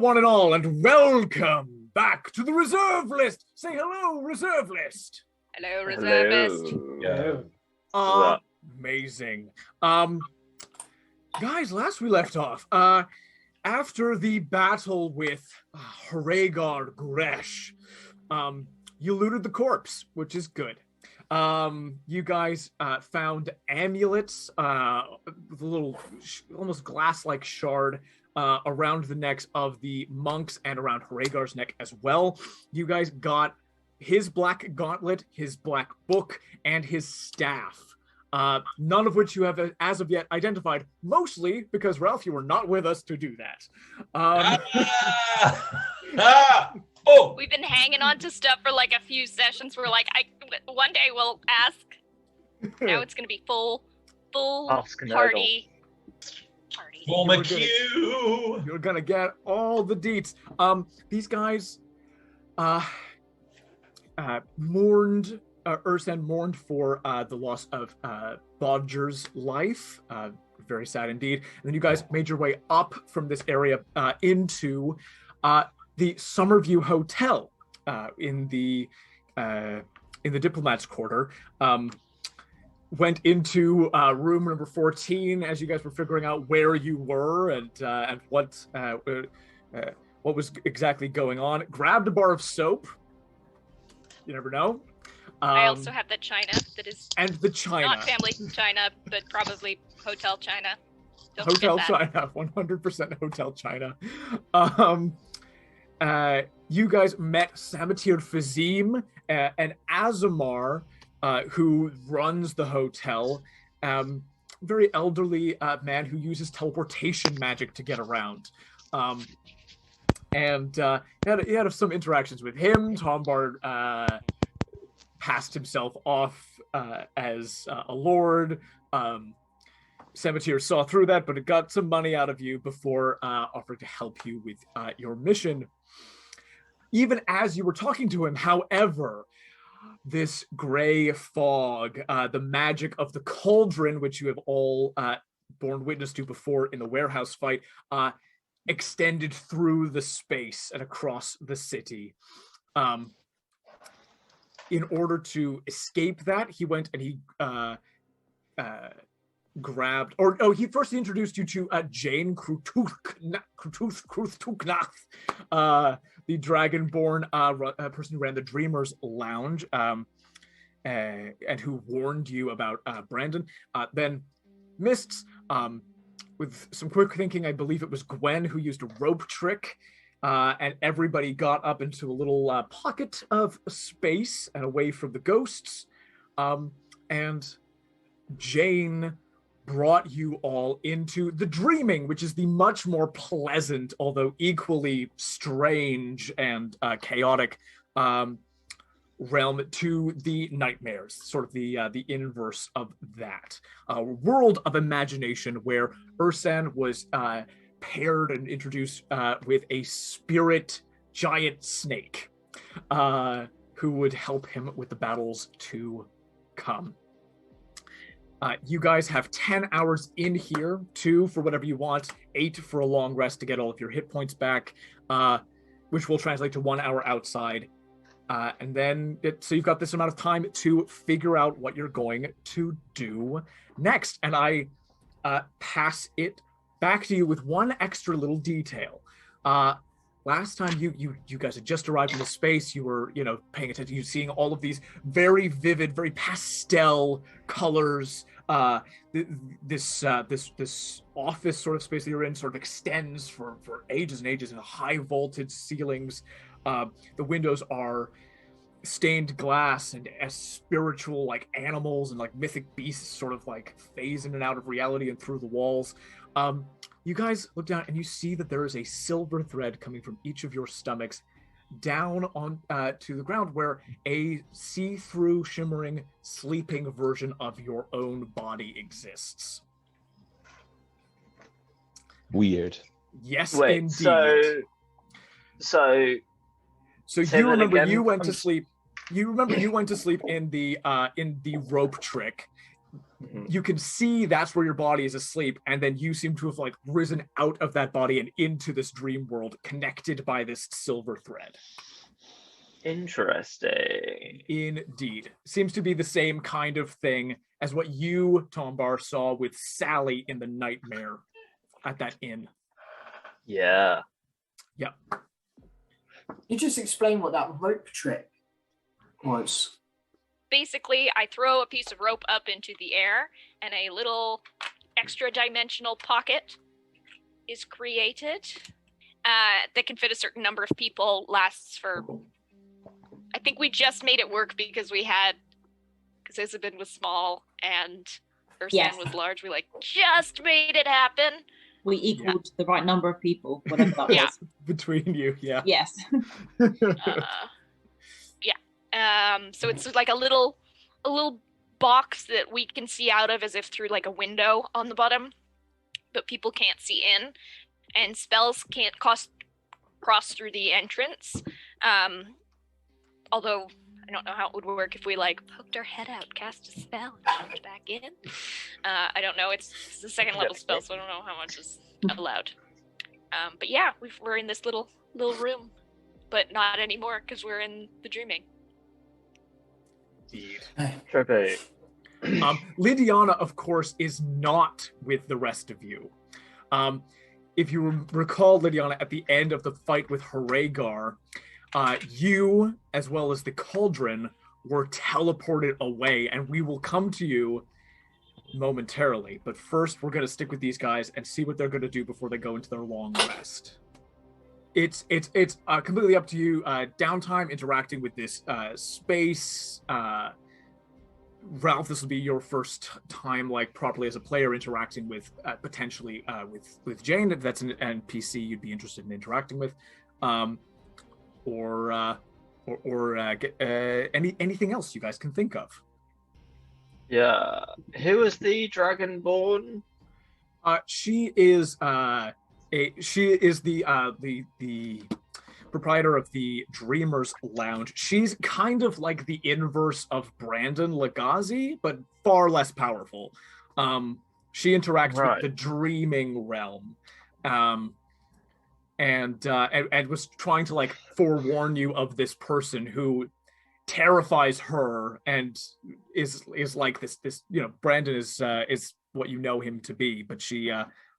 one and all, and welcome back to the reserve list. Say hello, reserve list. Hello, reservist. Hello. Amazing. Guys, last we left off, after the battle with Rhaegar Gresh, you looted the corpse, which is good. You guys found amulets, with a little almost glass-like shard around the necks of the monks and around Rhaegar's neck as well. You guys got his black gauntlet, his black book, and his staff. None of which you have as of yet identified, mostly because, Ralph, you were not with us to do that. We've been hanging on to stuff for like a few sessions. We're like, one day we'll ask. Now it's going to be full party. Full McHugh. You're going to get all the deets. These guys mourned... Ursan mourned for the loss of Bodger's life. Very sad indeed. And then you guys made your way up from this area into the Summerview Hotel in the Diplomat's Quarter. Went into room number 14 as you guys were figuring out where you were and what was exactly going on. Grabbed a bar of soap. You never know. I also have the china that is not family china, but probably hotel china. Hotel china, 100% hotel china. You guys met Samatir Fazim and Azamar, who runs the hotel. Very elderly man who uses teleportation magic to get around. And he had some interactions with him. Tombar passed himself off as a lord. Samatir saw through that, but it got some money out of you before offering to help you with your mission. Even as you were talking to him, however, this gray fog, the magic of the cauldron, which you have all borne witness to before in the warehouse fight, extended through the space and across the city. In order to escape that, he went and he grabbed, he first introduced you to Jane Krutuknath, the Dragonborn person who ran the Dreamers Lounge, and who warned you about Brandon. Then Mists, with some quick thinking, I believe it was Gwen who used a rope trick. And everybody got up into a little pocket of space and away from the ghosts. And Jane brought you all into the Dreaming, which is the much more pleasant, although equally strange and chaotic realm to the Nightmares, sort of the inverse of that. A world of imagination where Ursan was... paired and introduced with a spirit giant snake who would help him with the battles to come. You guys have 10 hours in here, 2 for whatever you want, 8 for a long rest to get all of your hit points back, which will translate to 1 hour outside. And then, so you've got this amount of time to figure out what you're going to do next. And I pass it back to you with one extra little detail. Last time you guys had just arrived in the space, you were, paying attention, you seeing all of these very vivid, very pastel colors. This office sort of space that you're in sort of extends for ages and ages, and high vaulted ceilings. The windows are stained glass and as spiritual, like animals and like mythic beasts sort of like phase in and out of reality and through the walls. You guys look down and you see that there is a silver thread coming from each of your stomachs down on to the ground, where a see-through, shimmering, sleeping version of your own body exists. Weird. Yes, Wait, indeed. So you remember you went to sleep. You remember you went to sleep in the rope trick. you can see that's where your body is asleep, and then you seem to have like risen out of that body and into this dream world, connected by this silver thread. Interesting. Indeed. Seems to be the same kind of thing as what you, Tombar, saw with Sally in the nightmare at that inn. Yeah. Yep. You just explain what that rope trick was. Basically, I throw a piece of rope up into the air, and a little extra dimensional pocket is created that can fit a certain number of people, lasts for... I think we just made it work because Isabyn was small and Ursan was large. We just made it happen. We equaled the right number of people, whatever that was. Between you, yeah. Yes. So it's like a little box that we can see out of as if through like a window on the bottom, but people can't see in, and spells can't cross through the entrance. Although I don't know how it would work if we like poked our head out, cast a spell, and jumped back in. I don't know. It's the second level spell, so I don't know how much is allowed. But yeah, we're in this little room, but not anymore because we're in the dreaming. Indeed. Trippy. Lydiana, of course, is not with the rest of you. If you recall, Lydiana, at the end of the fight with Haregar, you, as well as the cauldron, were teleported away, and we will come to you momentarily. But first, we're going to stick with these guys and see what they're going to do before they go into their long rest. It's completely up to you. Downtime, interacting with this space. Ralph, this will be your first time, like, properly as a player interacting with potentially with Jane. If that's an NPC you'd be interested in interacting with. Or anything else you guys can think of. Yeah. Who is the Dragonborn? She is the proprietor of the Dreamers Lounge. She's kind of like the inverse of Brandon Lagazi, but far less powerful. She interacts with the dreaming realm. And was trying to like forewarn you of this person who terrifies her and is like this Brandon is what you know him to be, but she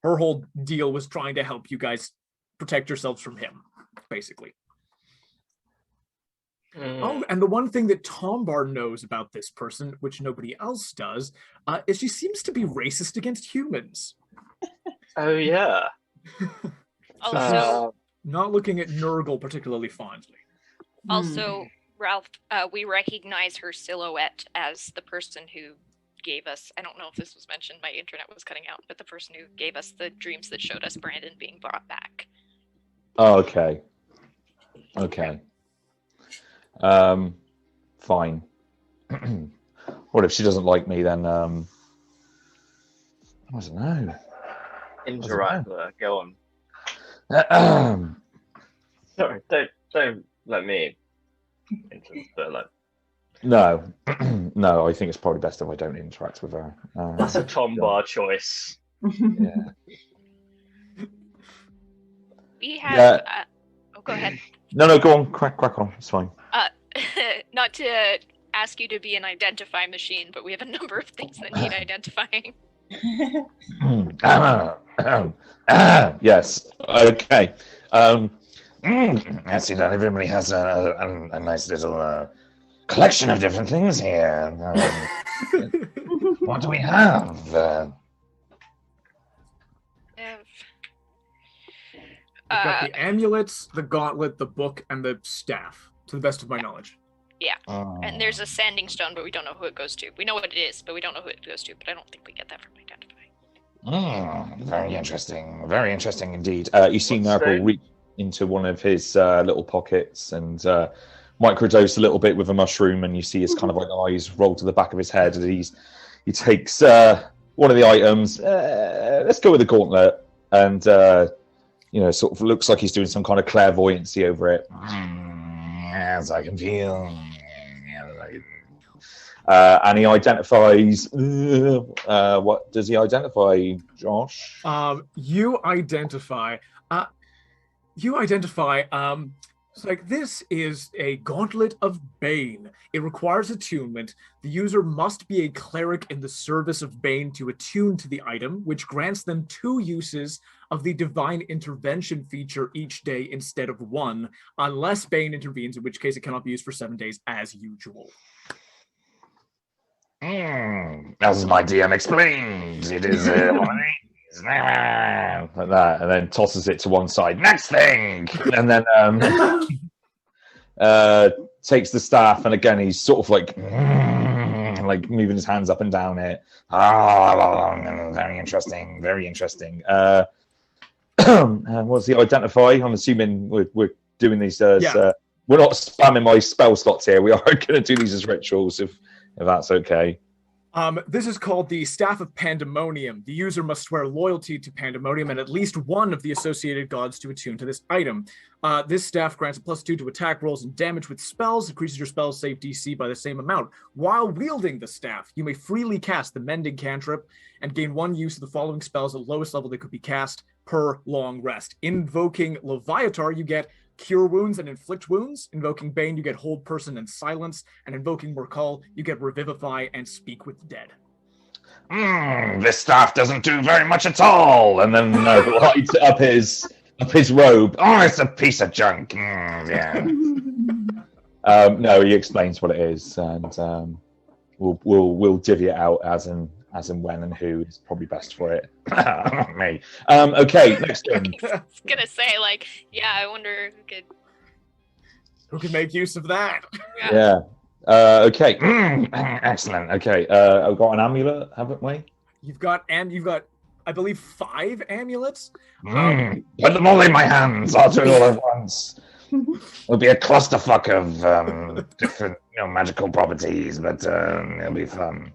her whole deal was trying to help you guys protect yourselves from him, basically. Oh, and the one thing that Tombar knows about this person, which nobody else does, is she seems to be racist against humans. Oh yeah. Also, not looking at Nurgle particularly fondly. Also, Ralph, we recognize her silhouette as the person who gave us, I don't know if this was mentioned, my internet was cutting out, but the person who gave us the dreams that showed us Brandon being brought back. Oh, okay. Fine. What if she doesn't like me then? I don't know. Interact with her. Go on. Sorry, don't let me but like. No, no. I think it's probably best if I don't interact with her. That's a Tombar choice. Yeah. We have. Oh, go ahead. No. Go on. Crack on. It's fine. Not to ask you to be an identify machine, but we have a number of things that need identifying. Yes. Okay. I see that everybody has a nice little collection of different things here. What do we have? We've got the amulets, the gauntlet, the book, and the staff, to the best of my knowledge. Yeah. And there's a sanding stone, but we don't know who it goes to. We know what it is, but we don't know who it goes to, but I don't think we get that from identifying. Very interesting. Very interesting indeed. You see Nurgle reach into one of his little pockets and microdose a little bit with a mushroom, and you see his kind of like eyes roll to the back of his head, and he takes one of the items. Let's go with the gauntlet, and sort of looks like he's doing some kind of clairvoyancy over it. As I can feel. And he identifies. What does he identify, Josh? You identify. It's like, this is a gauntlet of Bane. It requires attunement. The user must be a cleric in the service of Bane to attune to the item, which grants them 2 uses of the divine intervention feature each day instead of 1, unless Bane intervenes, in which case it cannot be used for 7 days as usual. As my DM explains, it is one of these. Like that, and then tosses it to one side. Next thing! And then takes the staff, and again, he's sort of like moving his hands up and down it. Very interesting, very interesting. What's the identify? I'm assuming we're doing these as... we're not spamming my spell slots here. We are going to do these as rituals, if that's okay. This is called the Staff of Pandemonium. The user must swear loyalty to Pandemonium and at least one of the associated gods to attune to this item. This staff grants a +2 to attack rolls and damage with spells, increases your spell save DC by the same amount. While wielding the staff, you may freely cast the Mending cantrip and gain 1 use of the following spells at the lowest level that could be cast per long rest. Invoking Leviatar, you get Cure Wounds and Inflict Wounds. Invoking Bane, you get Hold Person and Silence. And invoking Mercall, you get Revivify and Speak with the Dead. This staff doesn't do very much at all. And then lights up his robe. Oh, it's a piece of junk. Yeah. No, he explains what it is, and we'll divvy it out as and when and who is probably best for it. Me. Okay, next one. I was gonna say, I wonder who can make use of that. Yeah. Okay. Excellent. Okay. I've got an amulet, haven't we? You've got, I believe, 5 amulets. Put them all in my hands. I'll do it all at once. It'll be a clusterfuck of different, magical properties, but it'll be fun.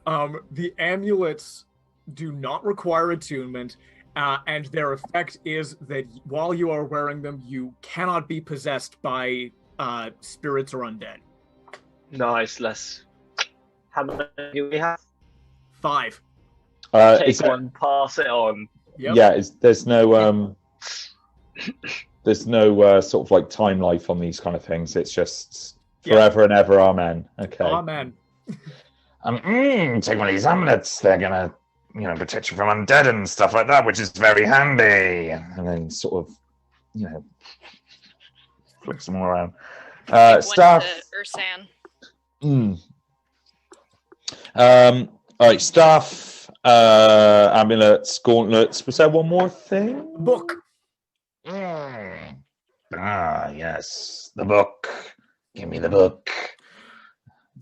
The amulets do not require attunement, and their effect is that while you are wearing them, you cannot be possessed by spirits or undead. Nice. How many do we have? 5. Take one, pass it on. Yep. Yeah, there's no sort of like time life on these kind of things. It's just forever and ever. Amen. Okay. Amen. Take one of these amulets. They're gonna, protect you from undead and stuff like that, which is very handy. And then sort of, flicks them all around. Staff. Ursan. All right, staff, amulets, gauntlets. Was there one more thing? Book. Yes, the book. Give me the book.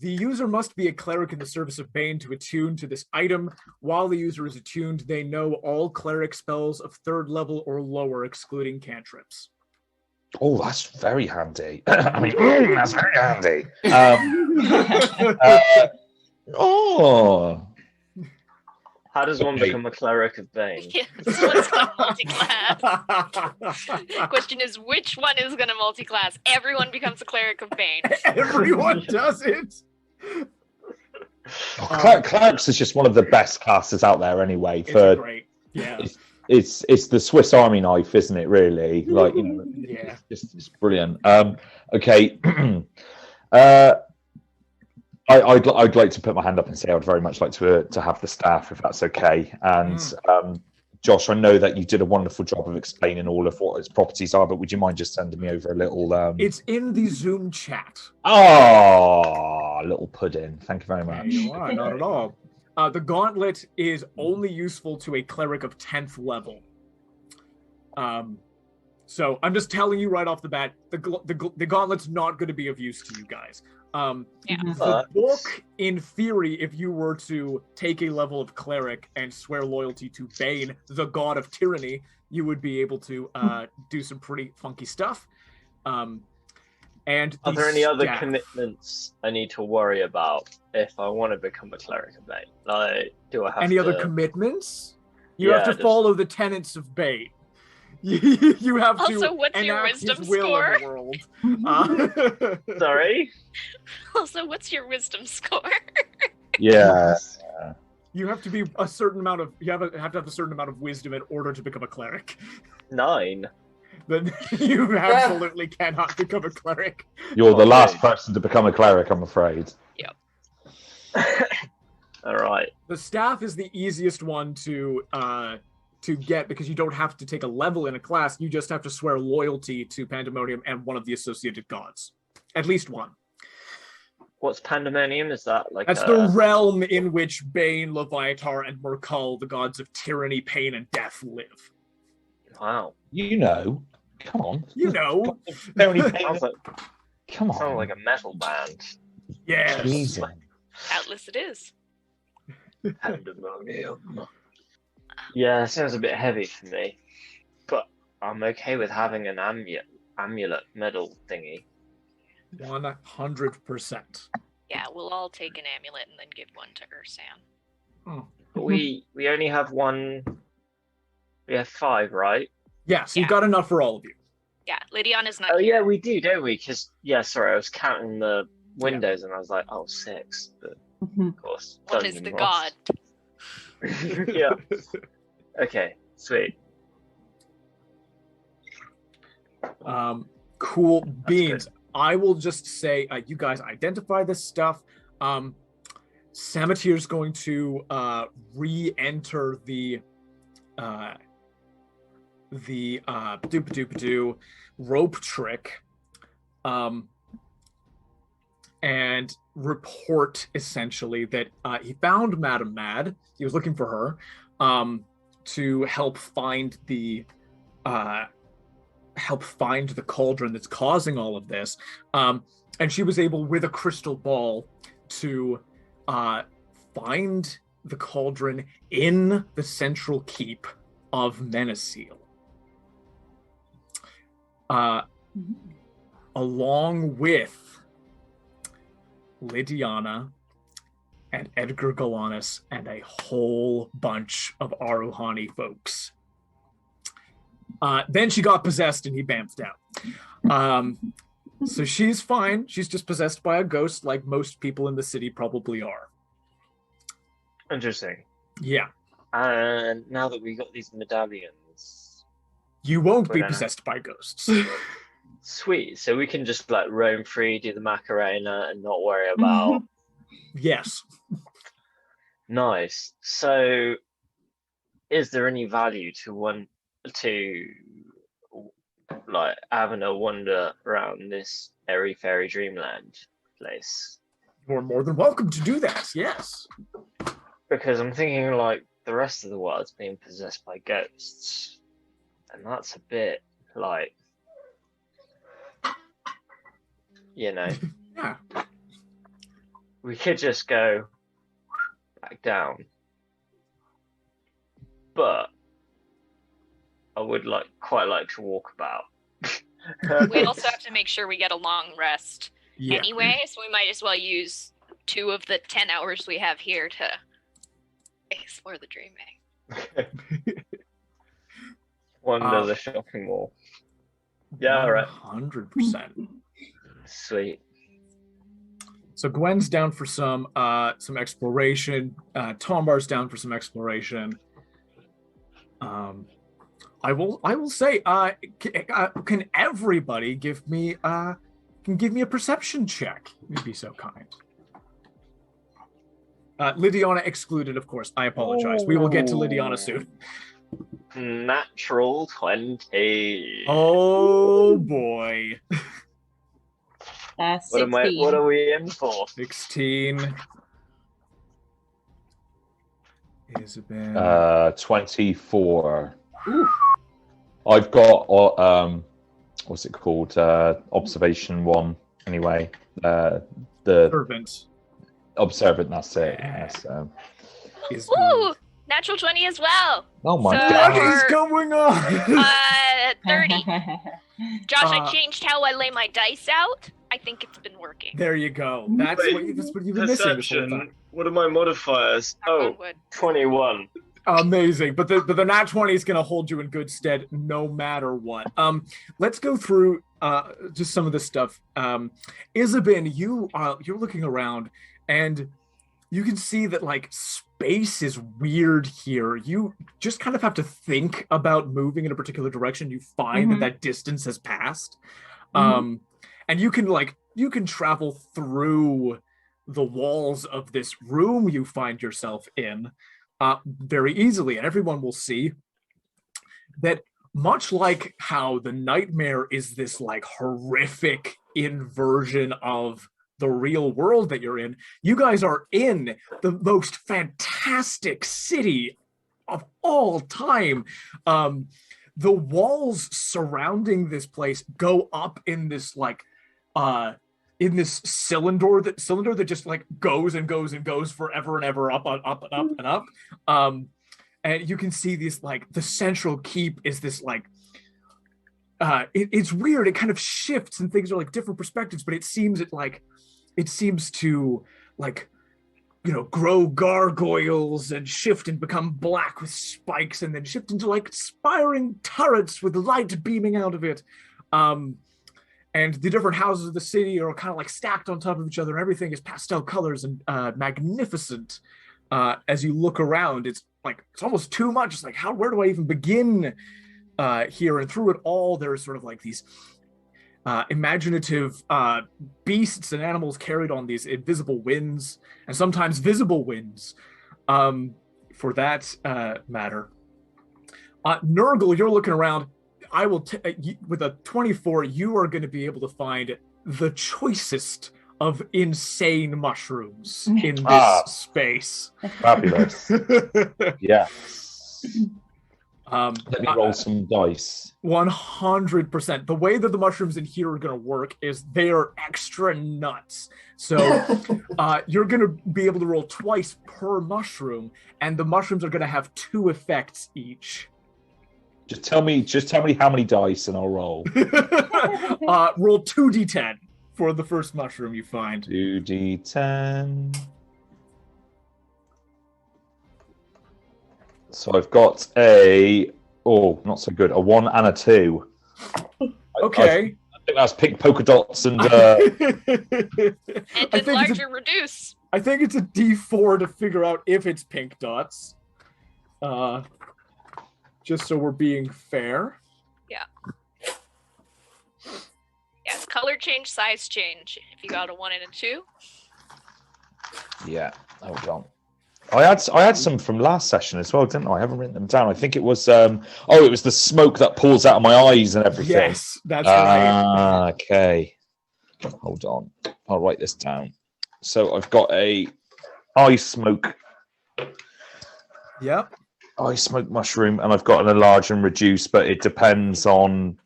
The user must be a cleric in the service of Bane to attune to this item. While the user is attuned, they know all cleric spells of 3rd level or lower, excluding cantrips. Oh, that's very handy. That's very handy. How does one become a cleric of Bane? Yeah, this one's gonna multi-class. Question is, which one is gonna multi-class? Everyone becomes a cleric of Bane. Everyone does it. Clerics is just one of the best classes out there, anyway. It's great. Yeah. It's the Swiss Army knife, isn't it? Really, yeah. It's brilliant. Okay. I'd like to put my hand up and say I'd very much like to have the staff, if that's okay. And Josh, I know that you did a wonderful job of explaining all of what its properties are, but would you mind just sending me over a little? It's in the Zoom chat. Oh, little pudding! Thank you very much. There you are, not at all. The gauntlet is only useful to a cleric of 10th level. So I'm just telling you right off the bat, the gauntlet's not going to be of use to you guys. The book, in theory, if you were to take a level of cleric and swear loyalty to Bane, the god of tyranny, you would be able to do some pretty funky stuff. And are there any other commitments I need to worry about if I want to become a cleric of Bane? Like, do I have any other commitments? You have to follow the tenets of Bane. You have to Also, what's your enact wisdom his will score? in the world. Sorry? Also, what's your wisdom score? Yeah. You have to be a certain amount of. You have to have a certain amount of wisdom in order to become a cleric. 9. Then you absolutely cannot become a cleric. You're the last person to become a cleric, I'm afraid. Yep. All right. The staff is the easiest one to get because you don't have to take a level in a class. You just have to swear loyalty to Pandemonium and one of the associated gods, at least one. What's Pandemonium? Is that like That's the realm in which Bane, Leviatar, and Merkul, the gods of tyranny, pain, and death, live. Wow. You know. Come on. You know. Sounds like, Come on. sounds like a metal band. Yes. Jesus. Atlas it is. Pandemonium. Yeah, it sounds a bit heavy for me, but I'm okay with having an amulet medal thingy. 100%. Yeah, we'll all take an amulet and then give one to Ursan. But we only have one. We have 5, right? Yes, Yeah. you've got enough for all of you. Yeah, Lydiana's not Oh here. yeah, we do, don't we? Because sorry, I was counting the windows and I was like, 6. But of course, One is the god. Yeah. Okay, sweet. Cool beans. Good. I will just say, you guys identify this stuff. Samatir's going to re-enter the rope trick, and report essentially that he found Madame Mad. He was looking for her to help find the cauldron that's causing all of this. And she was able, with a crystal ball, to find the cauldron in the central keep of Menacil. Along with Lydiana and Edgar Galanis and a whole bunch of Aruhani folks. Then she got possessed and he bamfed out. So she's fine. She's just possessed by a ghost like most people in the city probably are. Interesting. Yeah. And now that we got these medallions, you won't be possessed by ghosts. Sweet. So we can just like roam free, do the Macarena, and not worry about. Yes. Nice. So, is there any value to like having a wander around this airy fairy dreamland place? You're more than welcome to do that. Yes. Because I'm thinking like the rest of the world's being possessed by ghosts, and that's a bit like, you know. Yeah. We could just go back down, but I would quite like to walk about. We also have to make sure we get a long rest anyway, so we might as well use 2 of the 10 hours we have here to explore the dreaming. Wander the shopping mall. Yeah, all right. 100%. Sweet. So Gwen's down for some exploration. Tombar's down for some exploration. I will say, can everybody give me a perception check? You'd be so kind. Lydiana excluded, of course. I apologize. We will get to Lydiana soon. Natural 20. Oh boy. 16. What are we in for? 16. Isabyn. 24. Ooh. I've got what's it called? Observation 1. Anyway, the Servant. Observant. That's it. Yeah. Yes. Ooh, natural 20 as well. Oh my So- god! What is going on? 30. Josh, I changed how I lay my dice out. I think it's been working. There you go. That's what you've been missing this whole time. What are my modifiers? Knock on wood. 21. Amazing, but the nat 20 is going to hold you in good stead no matter what. Let's go through just some of this stuff. Isabyn, you're looking around, and you can see that like space is weird here. You just kind of have to think about moving in a particular direction. You find that distance has passed, and you can travel through the walls of this room you find yourself in. Very easily, and everyone will see that much like how the nightmare is this like horrific inversion of the real world that you're in, you guys are in the most fantastic city of all time. The walls surrounding this place go up in this like in this cylinder that just like goes and goes and goes forever and ever up and up and up and up. And you can see this like the central keep is this like it's weird. It kind of shifts and things are like different perspectives, but it seems to like, you know, grow gargoyles and shift and become black with spikes and then shift into like spiring turrets with light beaming out of it. And the different houses of the city are kind of like stacked on top of each other, and everything is pastel colors and magnificent. As you look around, it's almost too much. It's like, where do I even begin here? And through it all, there's sort of like these imaginative beasts and animals carried on these invisible winds, and sometimes visible winds, for that matter. Nurgle, you're looking around. I will, with a 24, you are going to be able to find the choicest of insane mushrooms in this space. Fabulous. Yes. Let me roll some dice. 100%. The way that the mushrooms in here are going to work is they are extra nuts. So you're going to be able to roll twice per mushroom, and the mushrooms are going to have 2 effects each. Just tell me how many dice and I'll roll. Roll 2d10 for the first mushroom you find. 2d10. So I've got not so good, a 1 and a 2. Okay. I think that's pink polka dots and... and enlarge or reduce. I think it's a d4 to figure out if it's pink dots. Just so we're being fair. Yeah. Yes, color change, size change. If you got a 1 and a 2. Yeah, hold on. I had some from last session as well, didn't I? I haven't written them down. I think it was it was the smoke that pours out of my eyes and everything. Yes, that's right. Okay. Hold on. I'll write this down. So I've got a eye smoke. Yep. Eye smoke mushroom, and I've got an enlarge and reduce, but it depends on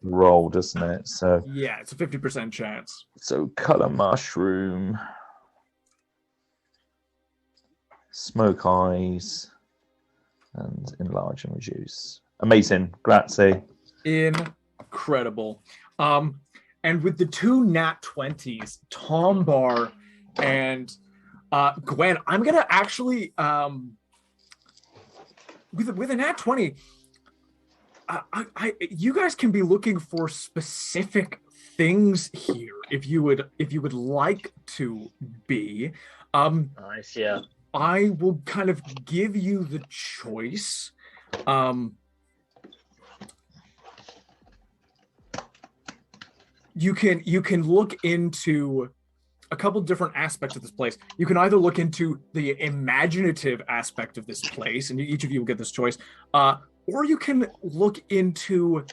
roll, doesn't it? So yeah, it's a 50% chance. So color mushroom, smoke eyes, and enlarge and reduce. Amazing, grazie. Incredible. And with the 2 nat 20s, Tombar and Gwen, I'm gonna actually with a nat 20, you guys can be looking for specific things here if you would like to be. Nice, yeah. I will kind of give you the choice. You can look into a couple different aspects of this place. You can either look into the imaginative aspect of this place, and each of you will get this choice, or you can look into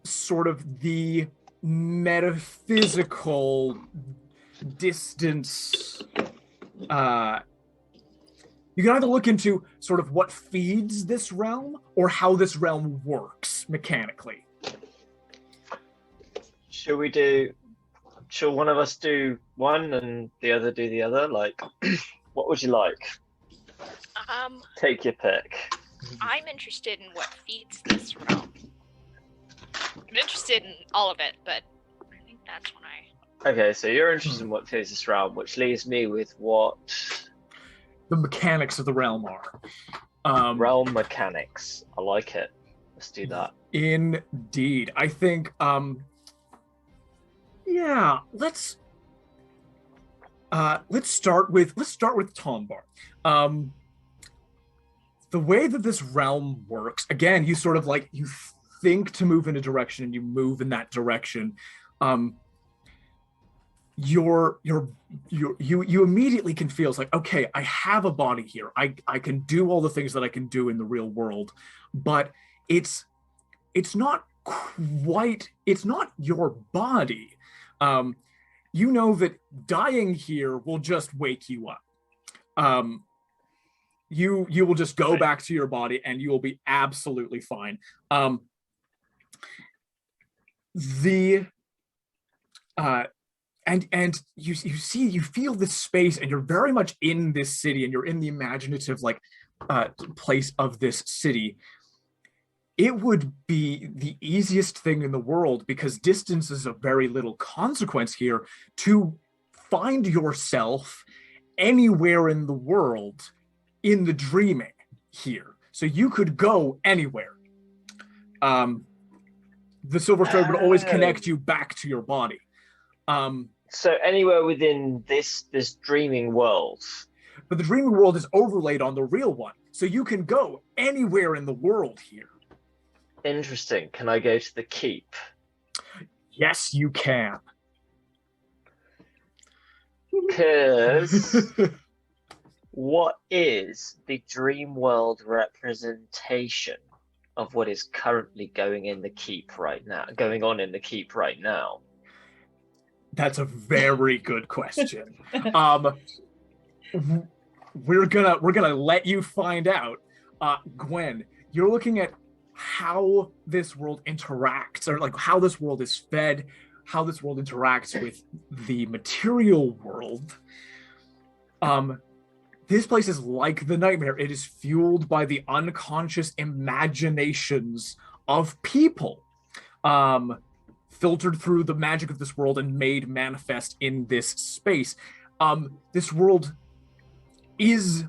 sort of the metaphysical distance. You can either look into sort of what feeds this realm or how this realm works mechanically. Shall one of us do one and the other do the other? Like, what would you like? Take your pick. I'm interested in what feeds this realm. I'm interested in all of it, but I think that's when Okay, so you're interested in what feeds this realm, which leaves me with what? the mechanics of the realm are. Realm mechanics. I like it. Let's do that. Indeed. I think yeah, let's start with Tombar. The way that this realm works, again, you sort of like you think to move in a direction and you move in that direction. You immediately can feel it's like, okay, I have a body here. I can do all the things that I can do in the real world, but it's not your body. You know that dying here will just wake you up. You will just go back to your body and you will be absolutely fine. And you feel this space, and you're very much in this city, and you're in the imaginative place of this city. It would be the easiest thing in the world, because distance is of very little consequence here, to find yourself anywhere in the world in the dreaming here. So you could go anywhere. The silver thread would always connect you back to your body. So anywhere within this dreaming world. But the dreaming world is overlaid on the real one. So you can go anywhere in the world here. Interesting. Can I go to the keep? Yes, you can. Because what is the dream world representation of what is currently going on in the keep right now? That's a very good question. We're gonna let you find out. Gwen, you're looking at how this world interacts, or like how this world is fed, how this world interacts with the material world. This place is like the nightmare. It is fueled by the unconscious imaginations of people, filtered through the magic of this world and made manifest in this space. This world is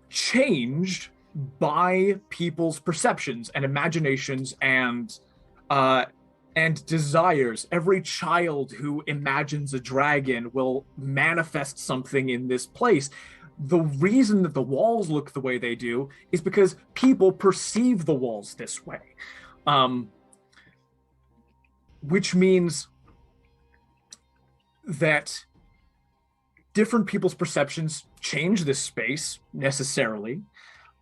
changed by people's perceptions and imaginations and desires. Every child who imagines a dragon will manifest something in this place. The reason that the walls look the way they do is because people perceive the walls this way. Which means that different people's perceptions change this space necessarily.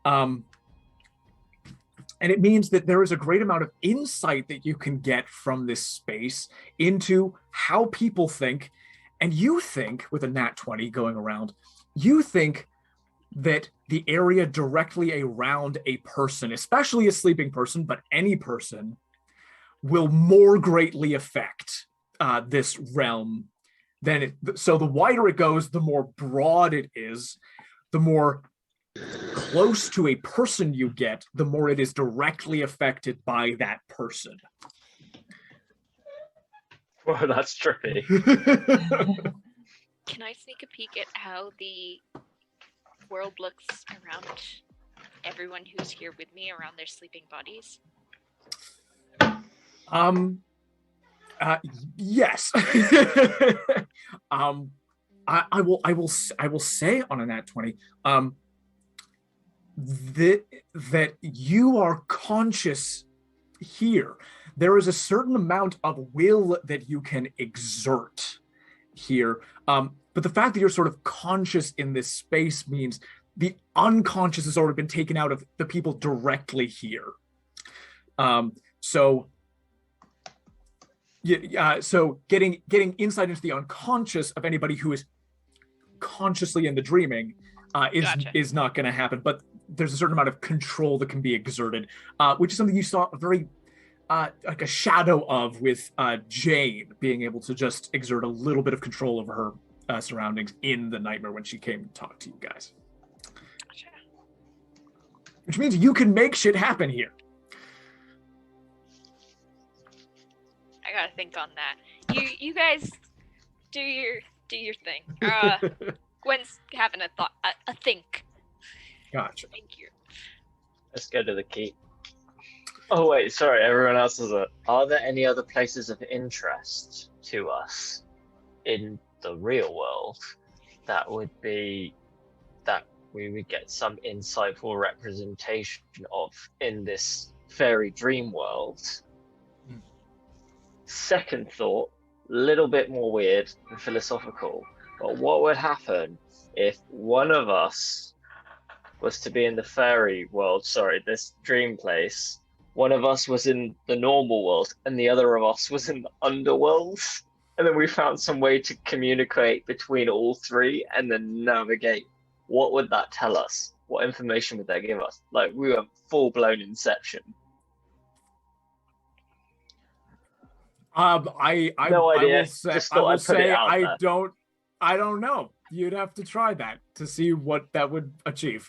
And it means that there is a great amount of insight that you can get from this space into how people think. And you think, with a nat 20 going around, you think that the area directly around a person, especially a sleeping person, but any person, will more greatly affect this realm than it. So the wider it goes, the more broad it is, the more close to a person you get, the more it is directly affected by that person. Well, that's trippy. Can I sneak a peek at how the world looks around everyone who's here with me, around their sleeping bodies? Yes. I will say on a nat 20, that you are conscious here. There is a certain amount of will that you can exert here. But the fact that you're sort of conscious in this space means the unconscious has already been taken out of the people directly here. So getting insight into the unconscious of anybody who is consciously in the dreaming is not going to happen. But there's a certain amount of control that can be exerted, which is something you saw a very like a shadow of with Jane being able to just exert a little bit of control over her surroundings in the nightmare when she came to talk to you guys. Gotcha. Which means you can make shit happen here. I gotta think on that. You guys do your thing. Gwen's having a thought, a think. Gotcha. Thank you. Let's go to the keep. Oh wait, sorry, everyone else is Are there any other places of interest to us in the real world that we would get some insightful representation of in this fairy dream world? Second thought, little bit more weird and philosophical, but what would happen if one of us was to be in the fairy world, this dream place, one of us was in the normal world and the other of us was in the underworld, and then we found some way to communicate between all three and then navigate? What would that tell us? What information would that give us? Like, we were full-blown Inception. I No idea. I will say, Just thought I'd put it out there. I don't know. You'd have to try that to see what that would achieve.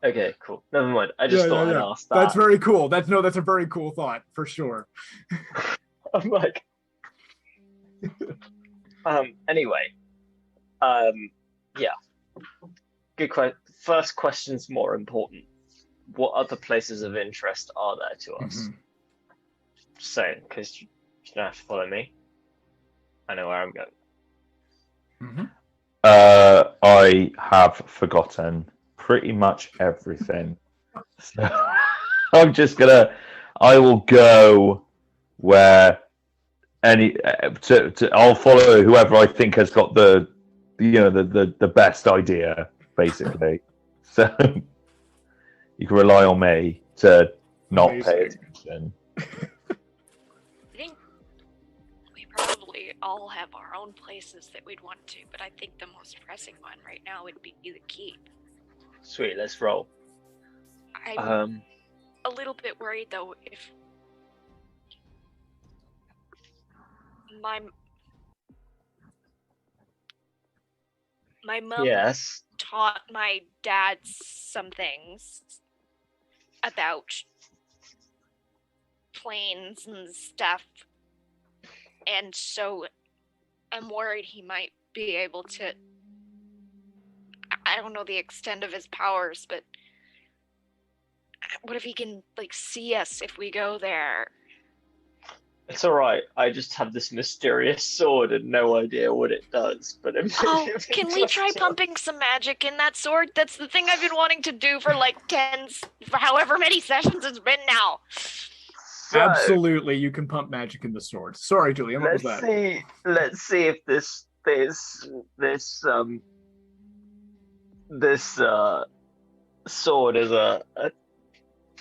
Okay, cool. Never mind. I just thought I'd ask that. That's very cool. That's a very cool thought for sure. I'm like, anyway, yeah. Good question. First question's more important. What other places of interest are there to us? Mm-hmm. Just saying, because you don't have to follow me. I know where I'm going. Mm-hmm. I have forgotten pretty much everything. So I will go where I'll follow whoever I think has got the best idea, basically. So you can rely on me to not pay attention. I think we probably all have our own places that we'd want to, but I think the most pressing one right now would be the keep. Sweet, let's roll. I'm a little bit worried though if my mom taught my dad some things about planes and stuff, and so I'm worried he might be able to, I don't know the extent of his powers, but what if he can see us if we go there? It's alright, I just have this mysterious sword and no idea what it does, but can we try pumping some magic in that sword? That's the thing I've been wanting to do for for however many sessions it's been now. So, absolutely, you can pump magic in the sword. Sorry, Julien, what was that? Let's see if this sword is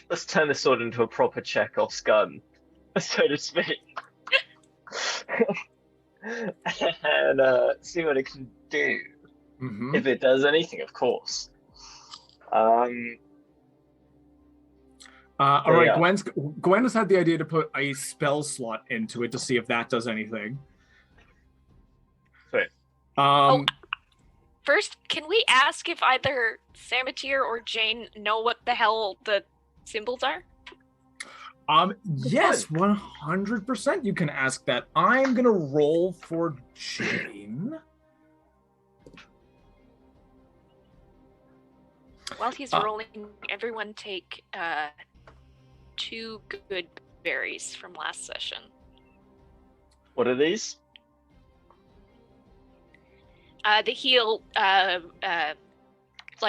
let's turn the sword into a proper Chekhov's gun, so to speak. And see what it can do. Mm-hmm. If it does anything, of course. All right, yeah. Gwen has had the idea to put a spell slot into it to see if that does anything. Sweet. First, can we ask if either Samatier or Jane know what the hell the symbols are? Yes, 100% you can ask that. I'm gonna roll for Jane. While he's rolling, everyone take 2 good berries from last session. What are these? They heal like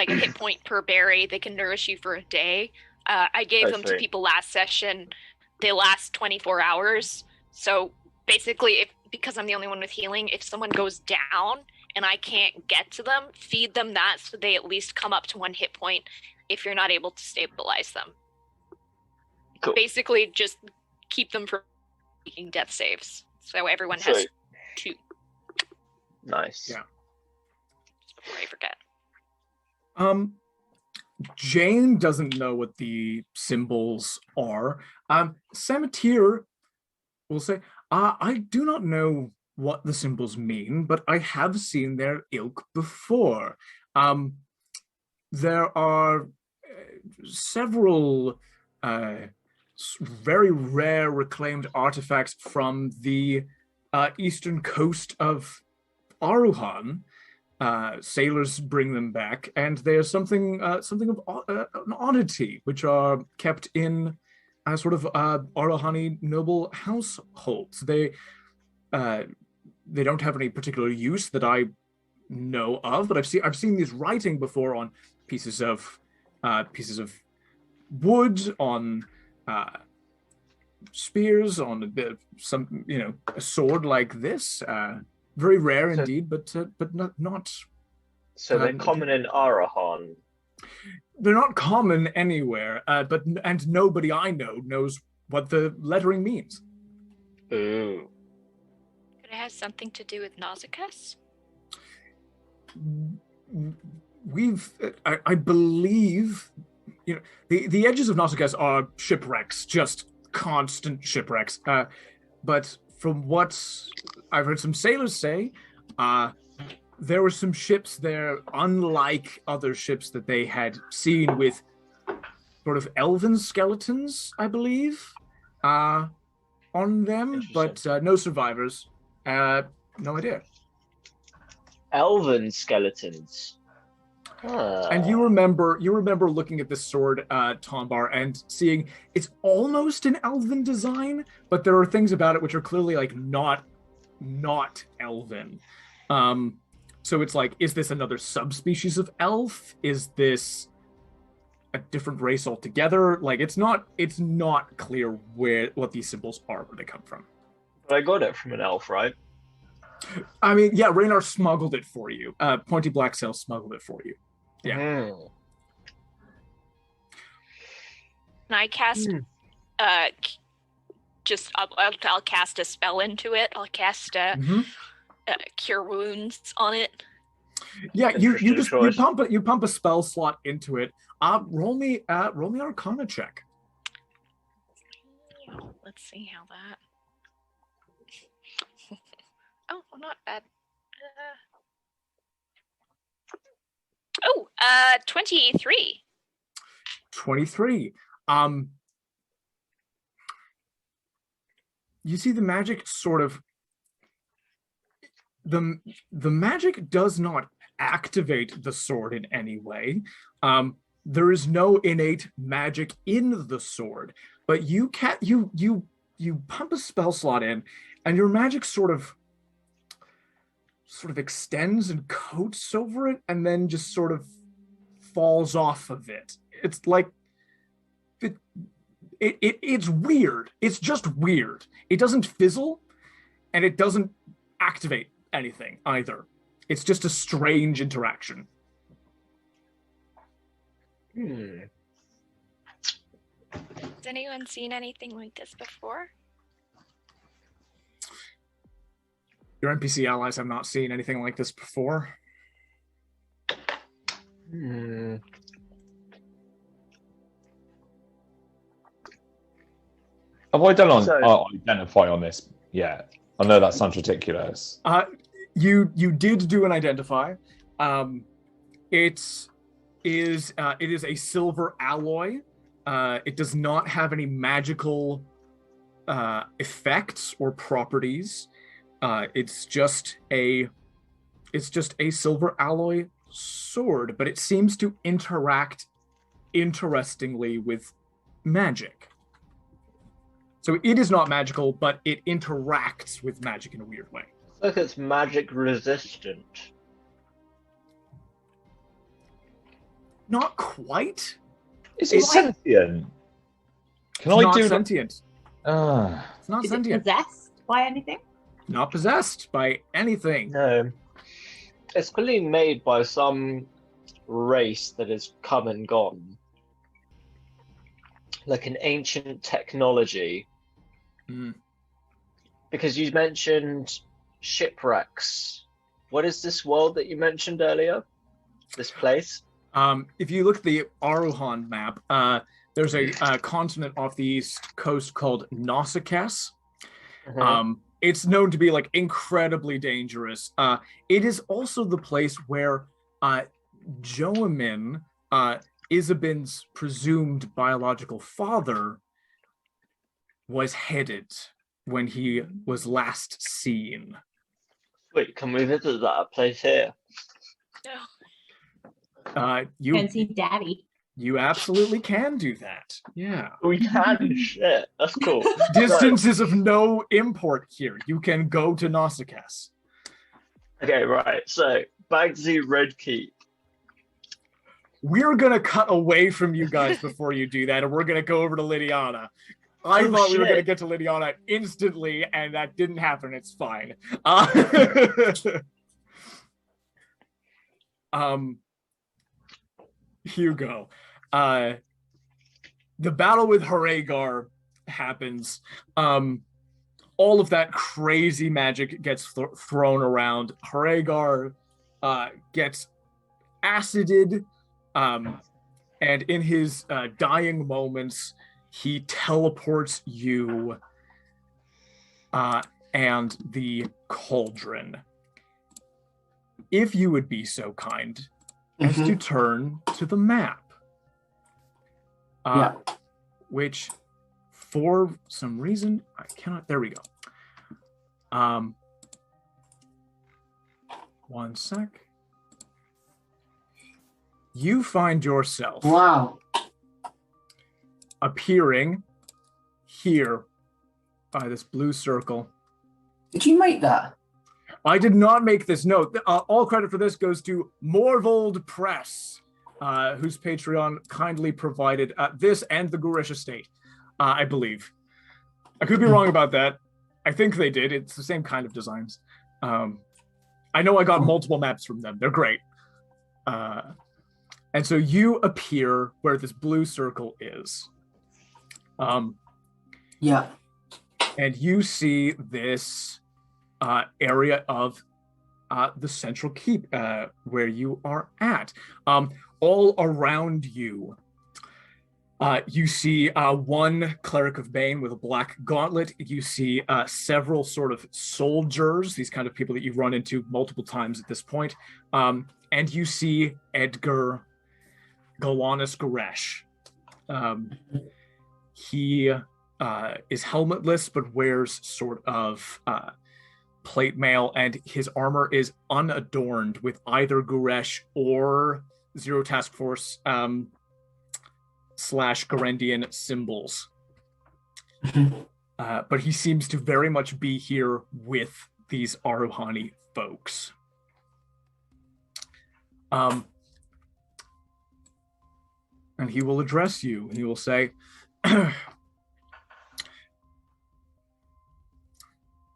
a hit point per berry. They can nourish you for a day. I gave them to people last session. They last 24 hours. So basically, because I'm the only one with healing, if someone goes down and I can't get to them, feed them that so they at least come up to 1 hit point if you're not able to stabilize them. Cool. Basically, just keep them from making death saves. So everyone has 2. Nice. Yeah. Just before I forget. Jane doesn't know what the symbols are. Samatier will say, I do not know what the symbols mean, but I have seen their ilk before. There are several very rare reclaimed artifacts from the eastern coast of Aruhan sailors bring them back, and there's something of an oddity, which are kept in sort of Arahani noble households. They don't have any particular use that I know of, but I've seen these writing before on pieces of wood, on spears, on some a sword like this. Very rare indeed, but not. So they're common in Arahan. They're not common anywhere, and nobody I know knows what the lettering means. Ooh. Could it have something to do with Nausicaa? I believe, the edges of Nausicaa are shipwrecks, just constant shipwrecks. But from what I've heard some sailors say, there were some ships there, unlike other ships that they had seen, with sort of elven skeletons, I believe, on them, but no survivors. No idea. Elven skeletons. And you remember looking at this sword, Tombar, and seeing it's almost an elven design, but there are things about it which are clearly like not elven. So it's like, is this another subspecies of elf? Is this a different race altogether? Like, it's not clear what these symbols are, where they come from. But I got it from an elf, right? I mean, yeah, Raynar smuggled it for you. Pointy Black Sail smuggled it for you. Yeah. Mm. And I cast I'll cast a spell into it. I'll cast Cure Wounds on it. Yeah, you pump a spell slot into it. Roll me Arcana check. Let's see how that. Oh, not bad. 23. 23. You see the magic sort of the magic does not activate the sword in any way. There is no innate magic in the sword, but you pump a spell slot in, and your magic sort of extends and coats over it, and then just sort of falls off of it. It's like it's weird. It's just weird. It doesn't fizzle, and it doesn't activate anything either. It's just a strange interaction. Has anyone seen anything like this before? Your NPC allies have not seen anything like this before. Have I done identify on this? Yeah, I know that sounds ridiculous. You did do an identify. It is a silver alloy. It does not have any magical effects or properties. It's just a silver alloy sword, but it seems to interact interestingly with magic. So it is not magical, but it interacts with magic in a weird way. Look, it's magic resistant. Not quite. Is it sentient? It's not sentient. It's not Is sentient. it possessed by anything? Not possessed by anything. No. It's clearly made by some race that has come and gone. Like an ancient technology. Because you mentioned shipwrecks. What is this world that you mentioned earlier? This place? If you look at the Aruhan map, there's a continent off the east coast called Nausicaa. It's known to be like incredibly dangerous. It is also the place where Joamin, Isabyn's presumed biological father, was headed when he was last seen. Wait, can we visit that place here? No. You Can see Daddy. you absolutely can do that. Yeah. We can. Shit, that's cool. Distance is of no import here. You can go to Nausicaa. Okay, right. So back to Red Keep. We're gonna cut away from you guys before you do that, and we're gonna go over to Lydiana. I thought we were gonna get to Lydiana instantly, and that didn't happen. It's fine. Hugo. The battle with Haregar happens. All of that crazy magic gets thrown around. Haregar gets acided, and in his dying moments, he teleports you and the cauldron. If you would be so kind as to turn to the map. Which, for some reason, I cannot. There we go. One sec. You find yourself appearing here by this blue circle. Did you make that? I did not make this note. All credit for this goes to Morvold Press, whose Patreon kindly provided this and the Gurish estate, I believe. I could be wrong about that. I think they did. It's the same kind of designs. I know I got multiple maps from them. They're great. And so you appear where this blue circle is. Yeah. And you see this area of the central keep where you are at. All around you, you see one cleric of Bane with a black gauntlet. You see several sort of soldiers, these kind of people that you've run into multiple times at this point. And you see Edgar Galanis Goresh. He is helmetless, but wears sort of plate mail, and his armor is unadorned with either Goresh or Zero Task Force / Garandian symbols. But he seems to very much be here with these Aruhani folks. And he will address you. He will say,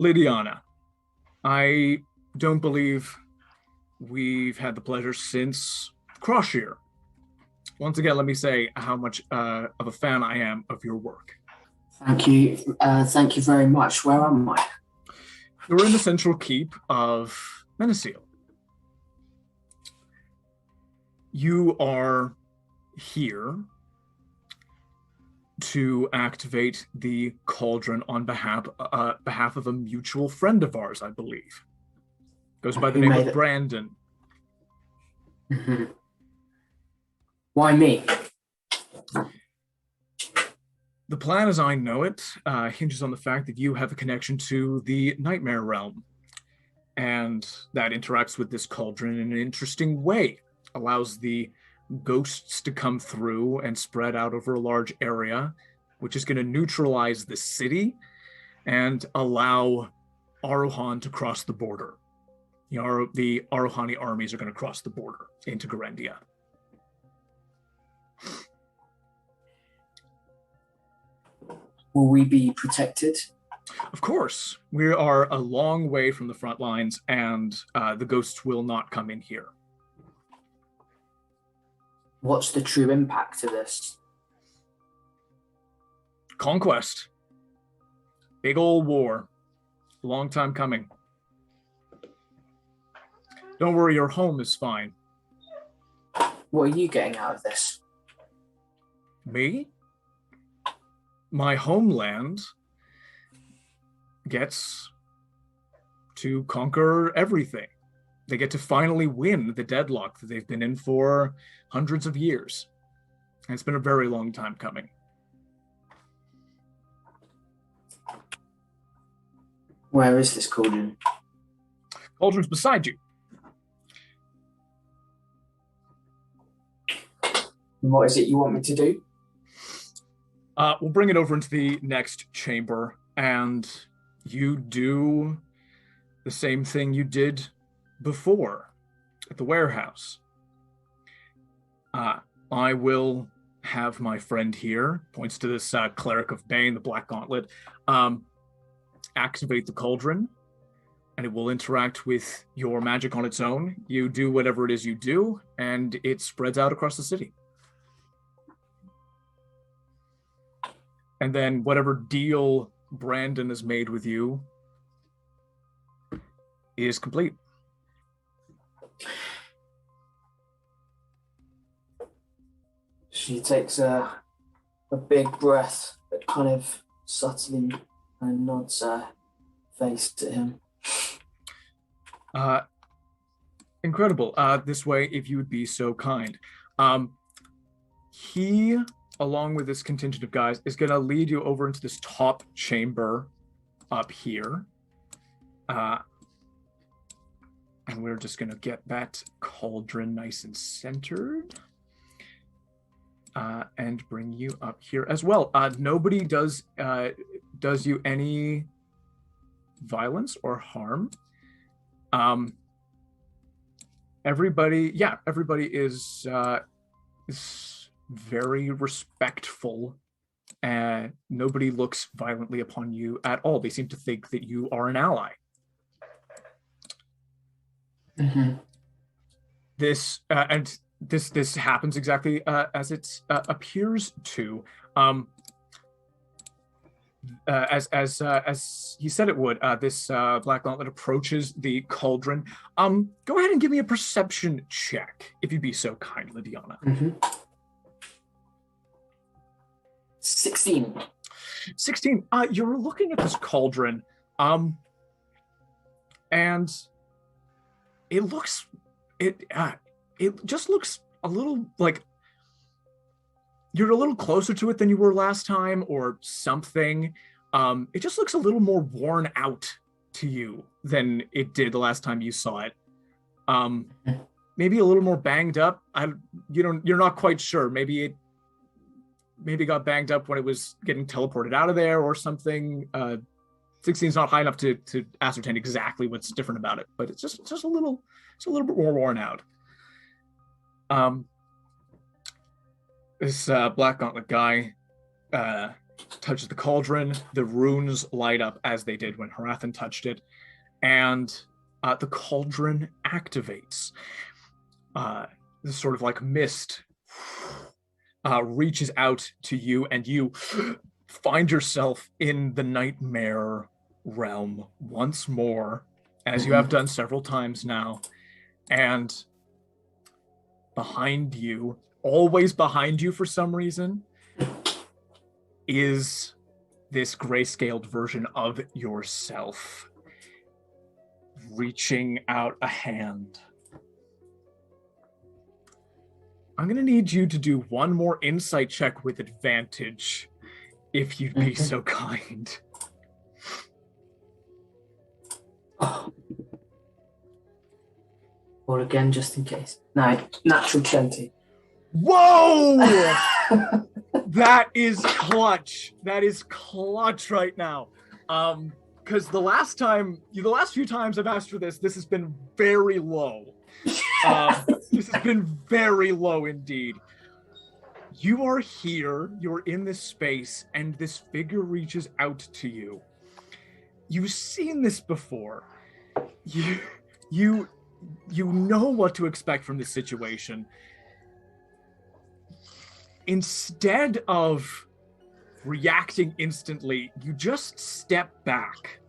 Lydiana, I don't believe we've had the pleasure since Crosshire. Once again, let me say how much of a fan I am of your work. Thank you. Thank you very much. Where am I? You're in the central keep of Menacil. You are here to activate the cauldron on behalf of a mutual friend of ours, I believe. Goes by the name of Brandon. Why me? The plan as I know it hinges on the fact that you have a connection to the Nightmare Realm. And that interacts with this cauldron in an interesting way. Allows the ghosts to come through and spread out over a large area, which is going to neutralize the city and allow Aruhan to cross the border. The Aruhani armies are going to cross the border into Garandia. Will we be protected? Of course. We are a long way from the front lines, and the ghosts will not come in here. What's the true impact of this? Conquest. Big old war. Long time coming. Don't worry, your home is fine. What are you getting out of this? Me? My homeland gets to conquer everything. They get to finally win the deadlock that they've been in for hundreds of years. And it's been a very long time coming. Where is this cauldron? Cauldron's beside you. And what is it you want me to do? We'll bring it over into the next chamber, and you do the same thing you did before at the warehouse. I will have my friend here, points to this cleric of Bane, the Black Gauntlet, activate the cauldron, and it will interact with your magic on its own. You do whatever it is you do, and it spreads out across the city. And then whatever deal Brandon has made with you is complete. She takes a big breath, but kind of subtly and nods her face to him. Incredible. This way, if you would be so kind. He, along with this contingent of guys, is going to lead you over into this top chamber up here. And we're just going to get that cauldron nice and centered. And bring you up here as well. Nobody does you any violence or harm. Everybody is very respectful, and nobody looks violently upon you at all. They seem to think that you are an ally. Mm-hmm. This happens exactly as it appears to. As he said it would. This Black Gauntlet approaches the cauldron. Go ahead and give me a perception check, if you'd be so kind, Lydiana. Mm-hmm. 16. 16. You're looking at this cauldron, and it just looks a little like you're a little closer to it than you were last time or something. It just looks a little more worn out to you than it did the last time you saw it. Maybe a little more banged up. You're not quite sure. Maybe it got banged up when it was getting teleported out of there or something. 16 is not high enough to ascertain exactly what's different about it, but it's just a little bit more worn out. This Black Gauntlet guy touches the cauldron. The runes light up as they did when Harathan touched it, and the cauldron activates. This sort of like mist reaches out to you, and you find yourself in the nightmare realm once more, as you have done several times now. And behind you, always behind you for some reason, is this grayscaled version of yourself reaching out a hand. I'm going to need you to do one more insight check with advantage, if you'd be so kind. Or again, just in case. No, natural 20. Whoa! That is clutch. That is clutch right now. Because the last few times I've asked for this has been very low. This has been very low indeed. You are here, you're in this space, and this figure reaches out to you. You've seen this before. You know what to expect from this situation. Instead of reacting instantly, you just step back.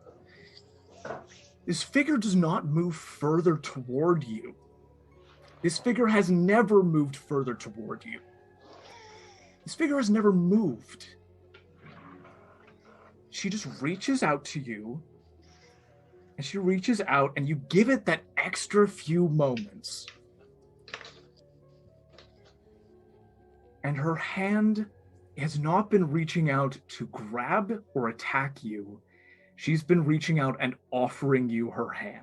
This figure does not move further toward you. This figure has never moved further toward you. This figure has never moved. She just reaches out to you, and she reaches out, and you give it that extra few moments. And her hand has not been reaching out to grab or attack you. She's been reaching out and offering you her hand.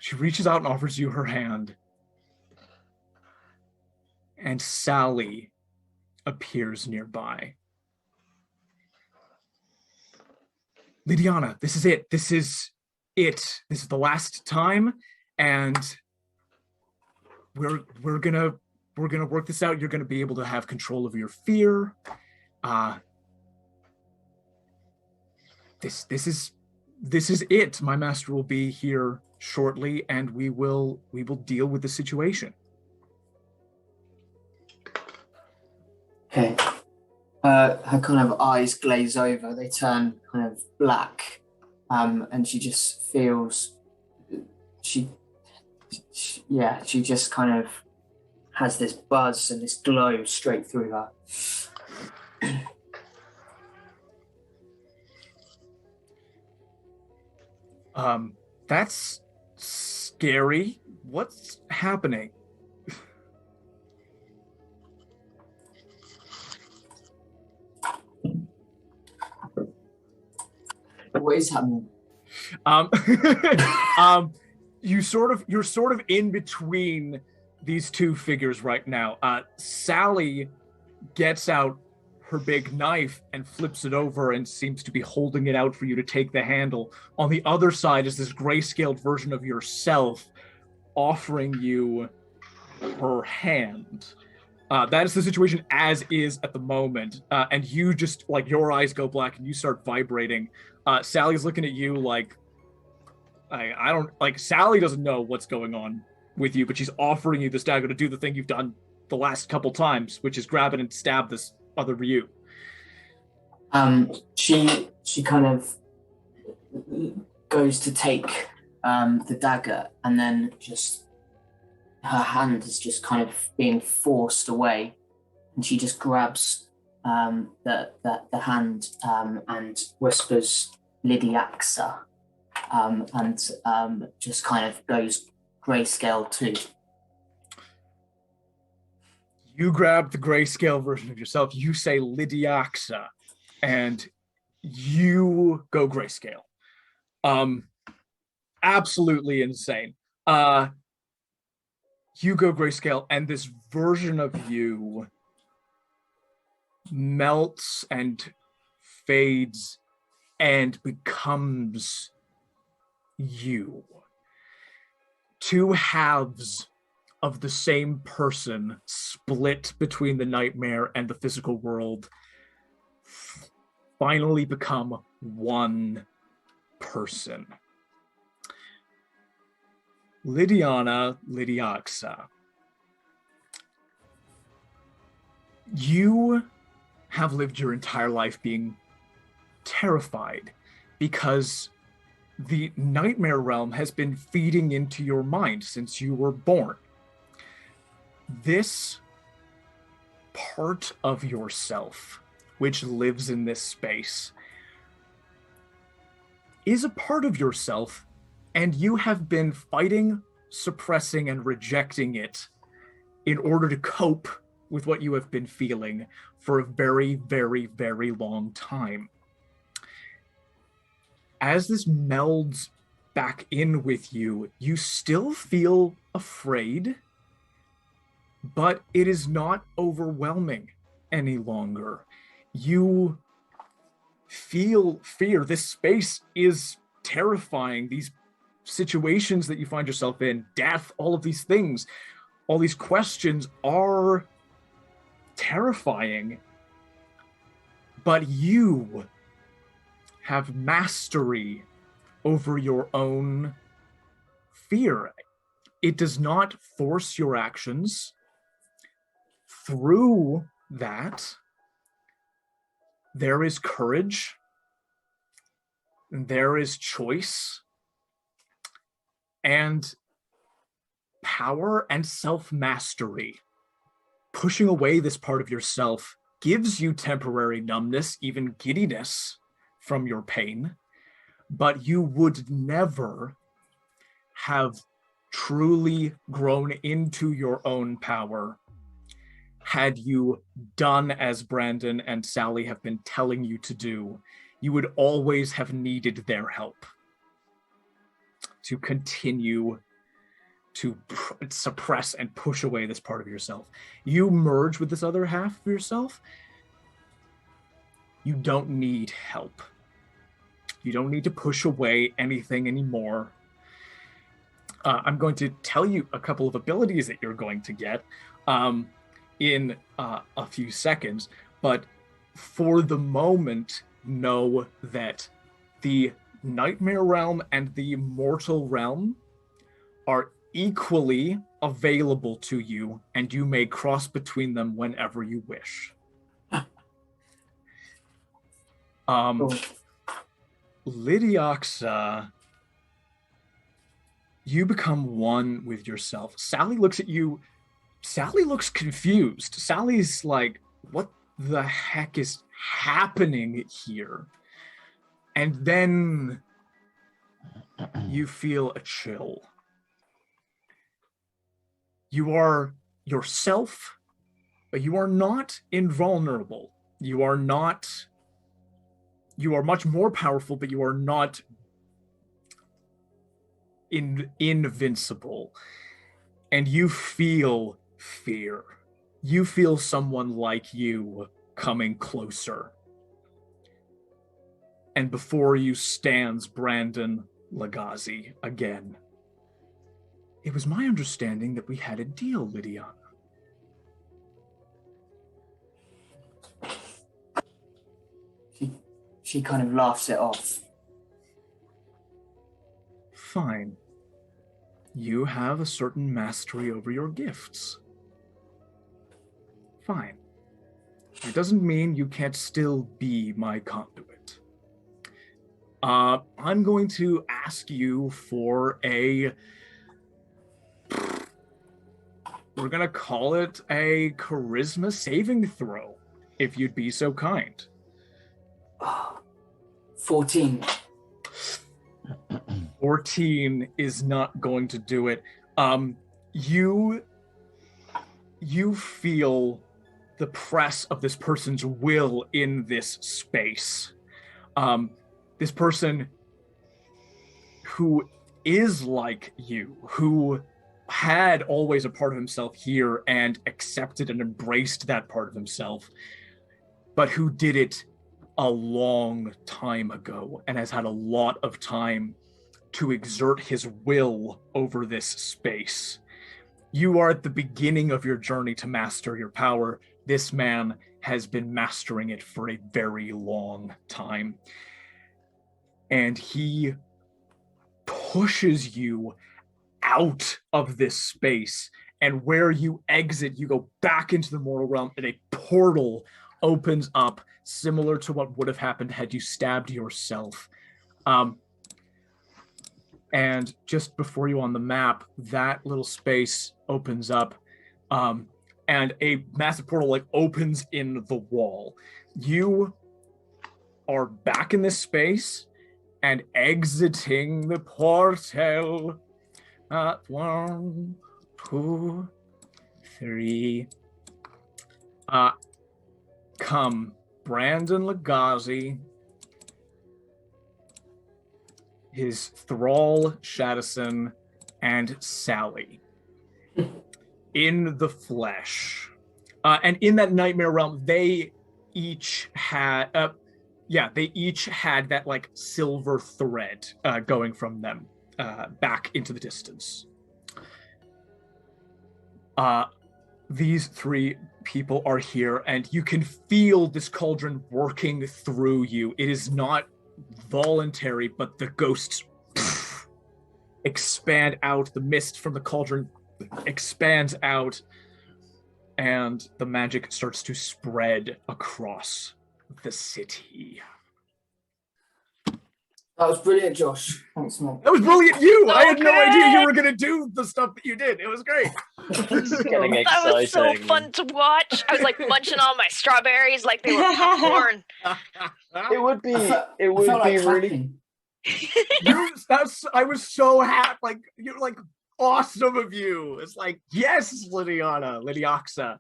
She reaches out and offers you her hand. And Sally appears nearby. Lydiana, this is it. This is it. This is the last time, and we're gonna work this out. You're gonna be able to have control of your fear. This is it. My master will be here shortly, and we will deal with the situation. Okay. Her kind of eyes glaze over. They turn kind of black, and she just feels. She just kind of has this buzz and this glow straight through her. That's scary. What's happening? What is happening? You're sort of in between these two figures right now. Sally gets out her big knife and flips it over and seems to be holding it out for you to take the handle. On the other side is this grayscaled version of yourself offering you her hand. That is the situation as is at the moment. And you just, like, your eyes go black and you start vibrating. Sally's looking at you like, I don't, like, Sally doesn't know what's going on with you, but she's offering you this dagger to do the thing you've done the last couple times, which is grab it and stab this other you. She kind of goes to take the dagger, and then just her hand is just kind of being forced away, and she just grabs the hand and whispers Lydiaxa, and just kind of goes grayscale too. You grab the grayscale version of yourself, you say Lydiaxa, and you go grayscale. Absolutely insane. You go grayscale, and this version of you melts and fades and becomes you. Two halves of the same person split between the nightmare and the physical world finally become one person. Lydiana Lydiaxa, you have lived your entire life being terrified because the nightmare realm has been feeding into your mind since you were born. This part of yourself, which lives in this space, is a part of yourself, and you have been fighting, suppressing, and rejecting it in order to cope with what you have been feeling for a very, very, very long time. As this melds back in with you, you still feel afraid, but it is not overwhelming any longer. You feel fear. This space is terrifying. These situations that you find yourself in, death, all of these things, all these questions are terrifying. But you have mastery over your own fear. It does not force your actions. Through that, there is courage, there is choice, and power and self-mastery. Pushing away this part of yourself gives you temporary numbness, even giddiness from your pain, but you would never have truly grown into your own power had you done as Brandon and Sally have been telling you to do. You would always have needed their help to continue to suppress and push away this part of yourself. You merge with this other half of yourself. You don't need help. You don't need to push away anything anymore. I'm going to tell you a couple of abilities that you're going to get in a few seconds, but for the moment, know that the Nightmare Realm and the Mortal Realm are equally available to you, and you may cross between them whenever you wish. Lydiana, you become one with yourself. Sally looks at you. Sally looks confused. Sally's like, what the heck is happening here? And then you feel a chill. You are yourself, but you are not invulnerable. You are much more powerful, but you are not invincible. And you feel fear. You feel someone like you coming closer. And before you stands Brandon Lagazi again. It was my understanding that we had a deal, Lydiana. She kind of laughs it off. Fine. You have a certain mastery over your gifts. Fine. It doesn't mean you can't still be my conduit. I'm going to ask you for we're going to call it a charisma saving throw, if you'd be so kind. 14. 14 is not going to do it. You feel the press of this person's will in this space. This person who is like you, who had always a part of himself here and accepted and embraced that part of himself, but who did it a long time ago and has had a lot of time to exert his will over this space. You are at the beginning of your journey to master your power. This man has been mastering it for a very long time. And he pushes you out of this space. And where you exit, you go back into the mortal realm, and a portal opens up, similar to what would have happened had you stabbed yourself. And just before you on the map, that little space opens up, and a massive portal opens in the wall. You are back in this space and exiting the portal. 1, 2, 3. Come, Brandon Lagazi, his thrall Shadison, and Sally in the flesh. And in that nightmare realm, they each had that silver thread going from them back into the distance. These 3 people are here, and you can feel this cauldron working through you. It is not voluntary, but the ghosts expand out. The mist from the cauldron expands out, and the magic starts to spread across the city. That was brilliant, Josh. Thanks, man. That was brilliant. I had no Okay. idea you were going to do the stuff that you did. It was great. It's getting That was so exciting. fun to watch. I was like munching on my strawberries like they were popcorn. It would be. I It would felt be like really. clapping. I was so happy. Like, you're like awesome of you. It's like, yes, Lydiana.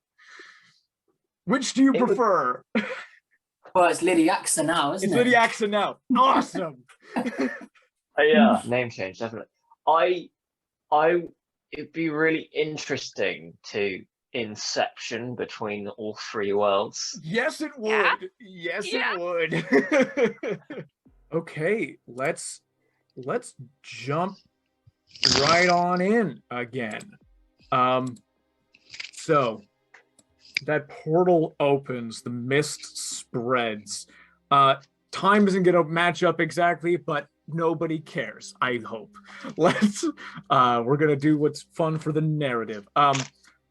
Which do you prefer? Well, it's Lydiana now, isn't It's it? Lydiana now. Awesome. Yeah, name change definitely. I it'd be really interesting to inception between all three worlds. Yes, it would. Yeah? Yes, Yeah. it would. Okay, let's jump right on in again. So that portal opens, the mist spreads. Time isn't gonna match up exactly, but nobody cares, I hope. We're gonna do what's fun for the narrative.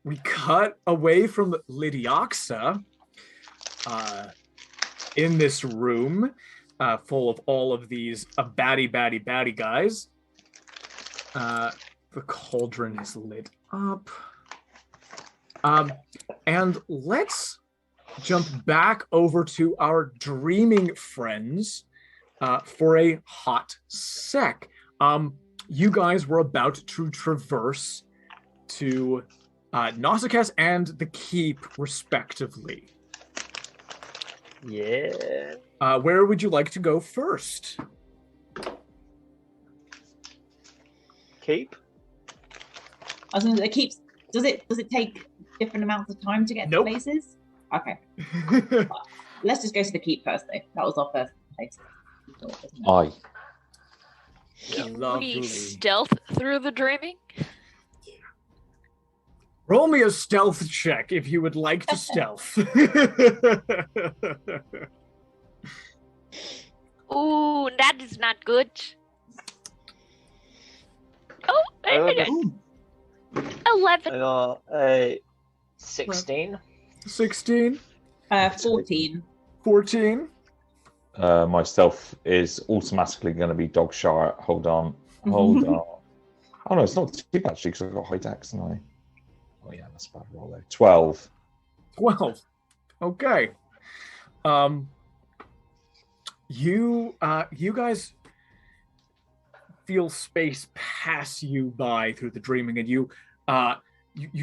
We cut away from Lydiana in this room full of all of these batty guys. The cauldron is lit up. And let's jump back over to our dreaming friends for a hot sec. You guys were about to traverse to Nausicaa and the keep, respectively. Yeah. Where would you like to go first? Keep. I was going to say, keeps. Does it take different amounts of time to get Nope. to places? Okay. Let's just go to the keep first, though. That was our first place. Aye. Lovely. We stealth through the dreaming. Roll me a stealth check if you would like to stealth. Ooh, that is not good. Oh, Ooh. 11. I got a 16. 16, 14. 14. My stealth is automatically going to be dog shot. Hold on. Oh no, it's not too bad actually because I've got high dex, haven't I? Oh yeah, that's a bad roll though. 12. 12. Okay. You guys feel space pass you by through the dreaming, and you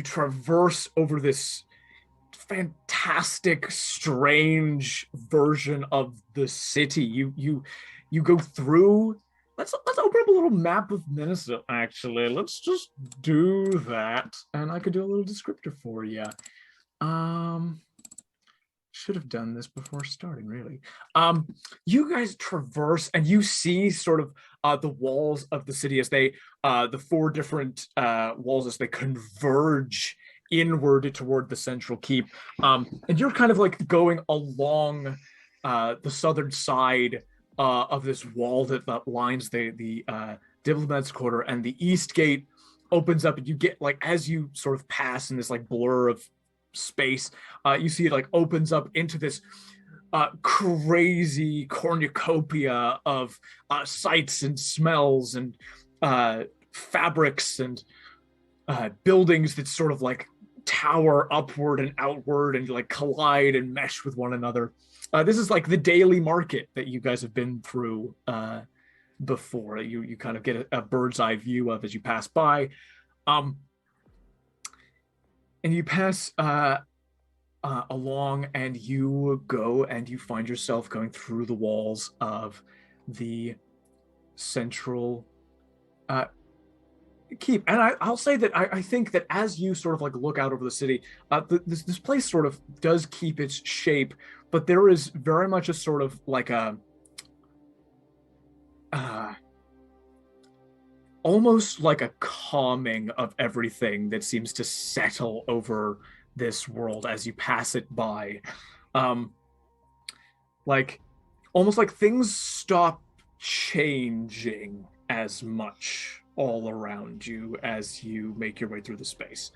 traverse over this fantastic, strange version of the city. You go through. Let's open up a little map of Minnesota. Actually, let's just do that, and I could do a little descriptor for you. Should have done this before starting, really. You guys traverse and you see sort of the walls of the city as they, the four different walls as they converge inward toward the central keep. And you're kind of like going along the southern side of this wall that lines the diplomat's quarter, and the east gate opens up, and you get like, as you sort of pass in this like blur of space, you see it like opens up into this crazy cornucopia of sights and smells and fabrics and buildings that sort of like tower upward and outward and like collide and mesh with one another. This is like the daily market that you guys have been through before. You kind of get a bird's eye view of as you pass by. And you pass along, and you go and you find yourself going through the walls of the central keep. And I'll say that I think that as you sort of like look out over the city, this place sort of does keep its shape, but there is very much a sort of like a almost like a calming of everything that seems to settle over this world as you pass it by. Like almost like things stop changing as much all around you as you make your way through the space,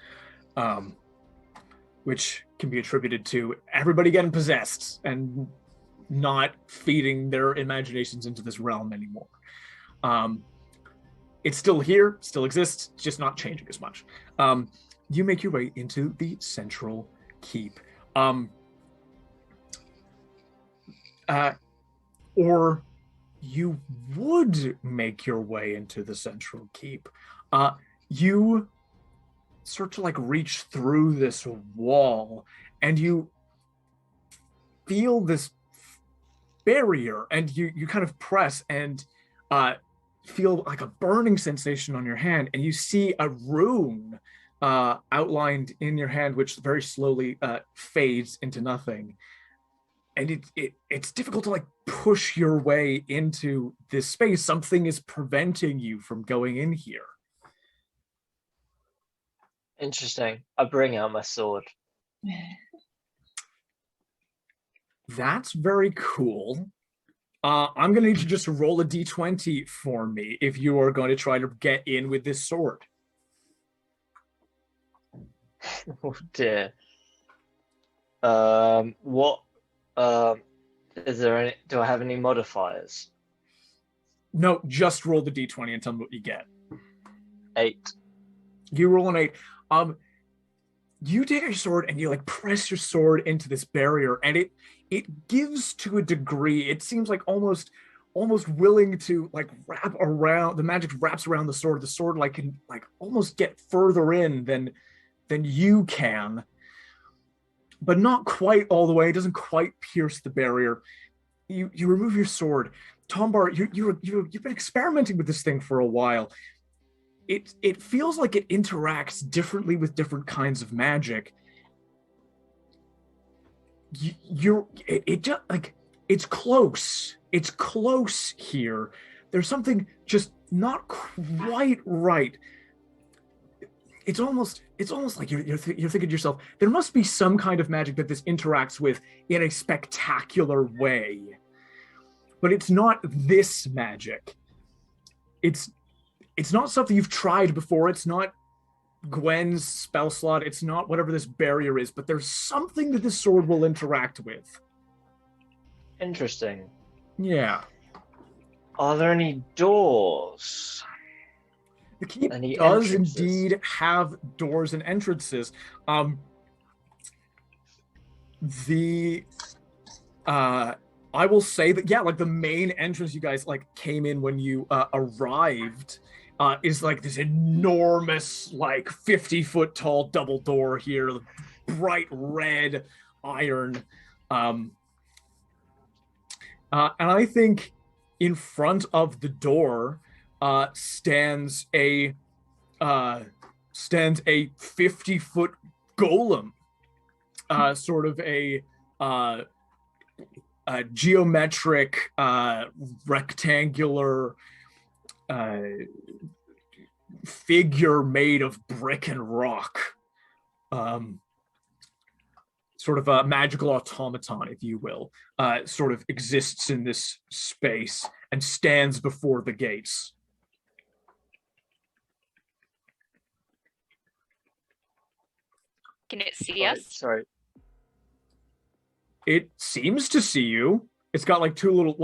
which can be attributed to everybody getting possessed and not feeding their imaginations into this realm anymore. It's still here, still exists, just not changing as much. You make your way into the central keep. Or you would make your way into the central keep. You start to like reach through this wall, and you feel this barrier, and you kind of press, and feel like a burning sensation on your hand, and you see a rune outlined in your hand, which very slowly fades into nothing. And it's difficult to like push your way into this space. Something is preventing you from going in here. Interesting. I bring out my sword. That's very cool. I'm going to need you just to roll a d20 for me if you are going to try to get in with this sword. Oh dear. What? Is there any? Do I have any modifiers? No, just roll the d20 and tell me what you get. 8. You roll an 8. You take your sword and you like press your sword into this barrier, and it gives to a degree. It seems like almost willing to like wrap around. The magic wraps around the sword. The sword like can like almost get further in than you can, but not quite all the way. It doesn't quite pierce the barrier. You remove your sword. Tombar, you've been experimenting with this thing for a while. It feels like it interacts differently with different kinds of magic. It's close. It's close here. There's something just not quite right. It's almost like you're thinking to yourself, there must be some kind of magic that this interacts with in a spectacular way. But it's not this magic. It's not something you've tried before. It's not Gwen's spell slot. It's not whatever this barrier is, but there's something that this sword will interact with. Interesting. Yeah. Are there any doors? The keep Any does entrances? indeed have doors and entrances. I will say that, yeah, like the main entrance you guys like came in when you arrived is like this enormous, like 50-foot tall double door here, bright red iron. And I think in front of the door stands a 50-foot golem, sort of a geometric rectangular figure made of brick and rock, sort of a magical automaton, if you will, sort of exists in this space and stands before the gates. Can it see us? Sorry. It seems to see you. It's got like two little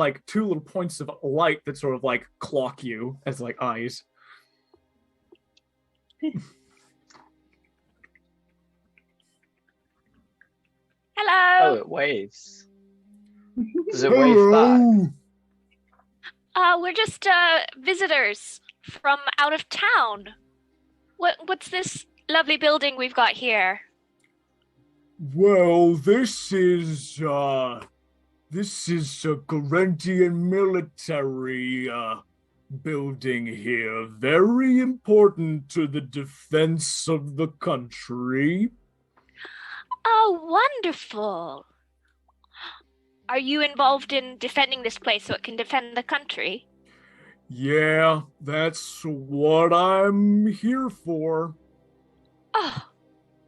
points of light that sort of like clock you as like eyes. Hello. Oh, it waves. Does it wave back? We're just visitors from out of town. What's this lovely building we've got here? Well, this is a Corinthian military building here. Very important to the defense of the country. Oh, wonderful. Are you involved in defending this place so it can defend the country? Yeah, that's what I'm here for. Oh,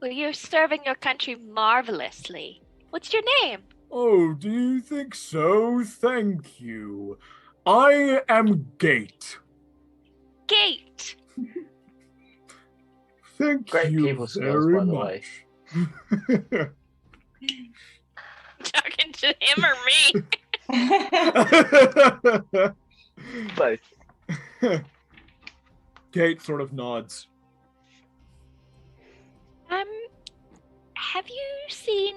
well, you're serving your country marvelously. What's your name? Oh, do you think so? Thank you. I am Gate. Gate. Thank Great you people skills, very by the way. much. Talking to him or me? Both. Kate sort of nods. Have you seen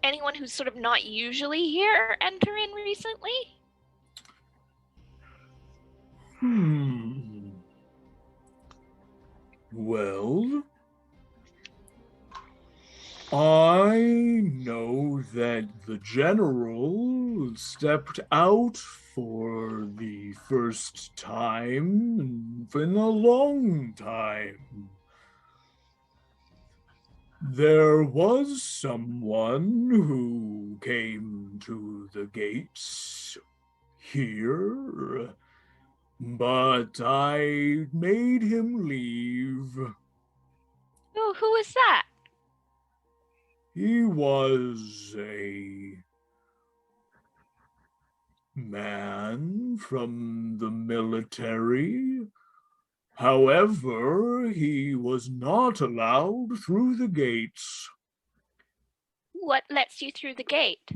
anyone who's sort of not usually here enter in recently? Well, I know that the general, stepped out for the first time in a long time. There was someone who came to the gates here, but I made him leave. Oh, who is that? He was a man from the military. However, he was not allowed through the gates. What lets you through the gate?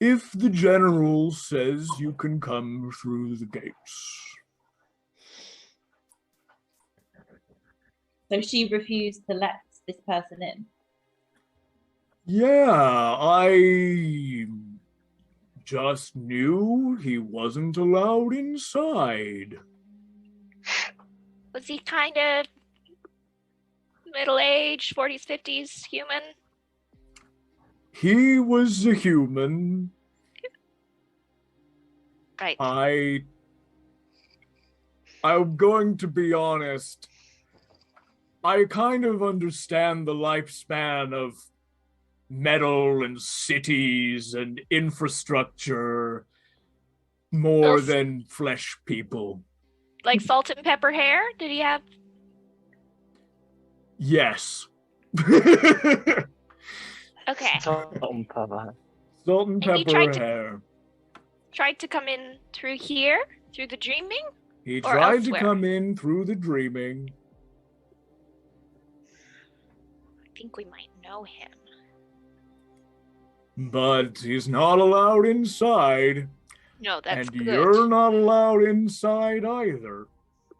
If the general says you can come through the gates. So she refused to let this person in. Yeah, I just knew he wasn't allowed inside. Was he kind of middle-aged, 40s, 50s, human? He was a human. Right. I'm going to be honest. I kind of understand the lifespan of metal and cities and infrastructure more than flesh people. Like salt and pepper hair? Did he have? Yes. Okay. Salt and pepper. Salt and And he pepper hair. Tried to come in through here? Through the dreaming? He or tried elsewhere? to come in through the dreaming. I think we might know him. But he's not allowed inside. No, that's and good. you're not allowed inside either.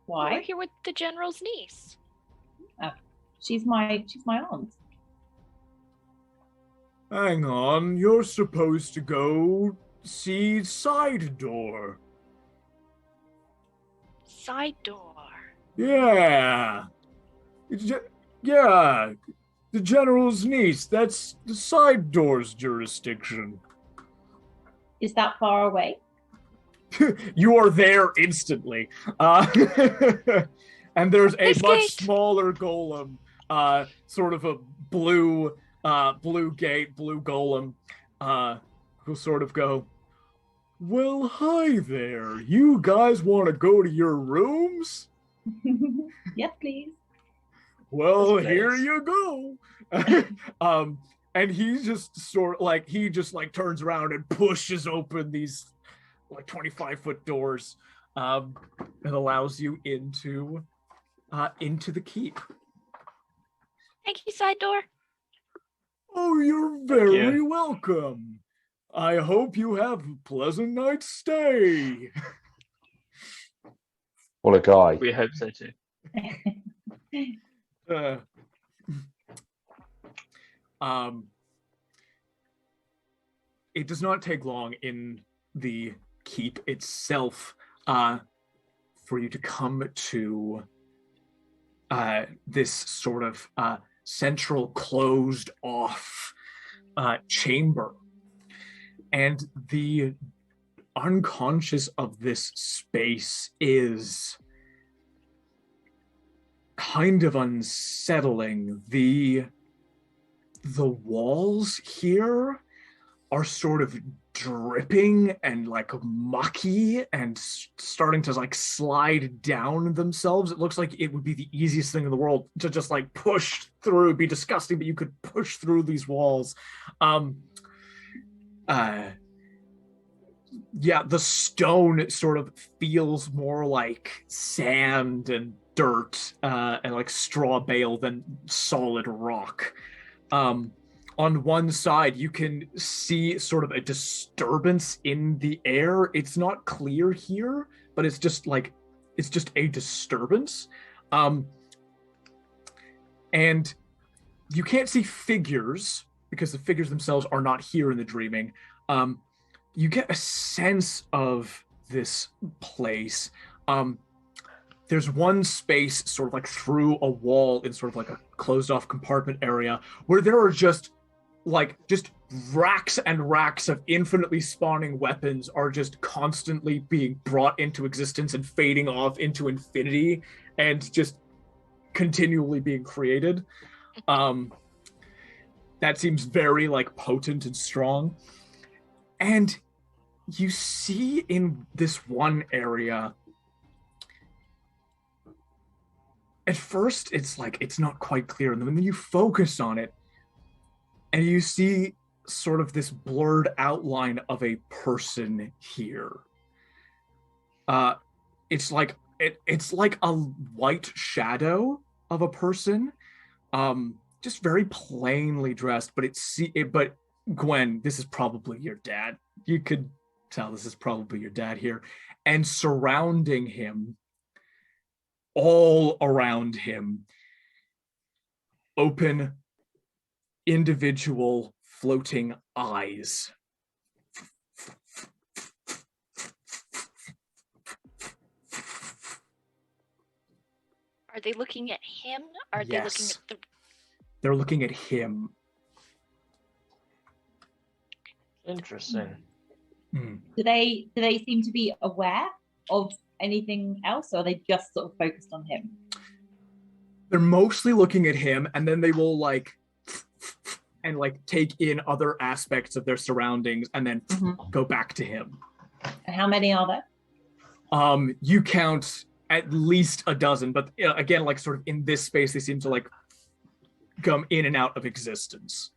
Why? We're here with the general's niece. She's my aunt. Hang on, you're supposed to go see side door. Side door. Yeah. Yeah. The general's niece. That's the side door's jurisdiction. Is that far away? You are there instantly. And there's a much smaller golem, sort of a blue gate, blue golem, who'll sort of go, well, hi there. You guys want to go to your rooms? Yes, please. Well, Yes, here please. you go. And he just turns around and pushes open these like 25-foot doors, and allows you into the keep. Thank you, side door. Oh, you're very welcome. I hope you have a pleasant night's stay. What a guy. We hope so too. It does not take long in the keep itself for you to come to this sort of central closed off chamber. And the unconscious of this space is kind of unsettling. The walls here are sort of dripping and like mucky and starting to like slide down themselves. It looks like it would be the easiest thing in the world to just like push through. It'd be disgusting, but you could push through these walls. Yeah, the stone sort of feels more like sand and dirt and like straw bale than solid rock. On one side, you can see sort of a disturbance in the air. It's not clear here, but it's just a disturbance. And you can't see figures because the figures themselves are not here in the dreaming. You get a sense of this place. There's one space sort of like through a wall in sort of like a closed off compartment area where there are just like just racks and racks of infinitely spawning weapons are just constantly being brought into existence and fading off into infinity and just continually being created. That seems very like potent and strong. And you see in this one area, at first it's like it's not quite clear, and then you focus on it and you see sort of this blurred outline of a person here. It's like a white shadow of a person, just very plainly dressed. But Gwen, this is probably your dad. You could tell this is probably your dad here, and surrounding him, all around him, open, individual, floating eyes. Are they looking at him? Are they looking at the... They're looking at him. Interesting. Do they seem to be aware of anything else, or are they just sort of focused on him? They're mostly looking at him, and then they will and take in other aspects of their surroundings, and then go back to him. And how many are there? You count at least a dozen, but again, sort of in this space, they seem to come in and out of existence.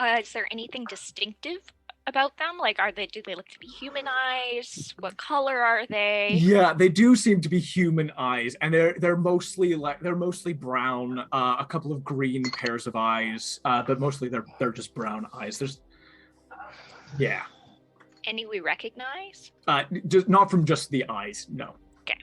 Is there anything distinctive about them? Do they look to be human eyes? What color are they? Yeah, they do seem to be human eyes, and they're mostly brown. A couple of green pairs of eyes, but mostly they're just brown eyes. Yeah. Any we recognize? Just not from just the eyes, no. Okay.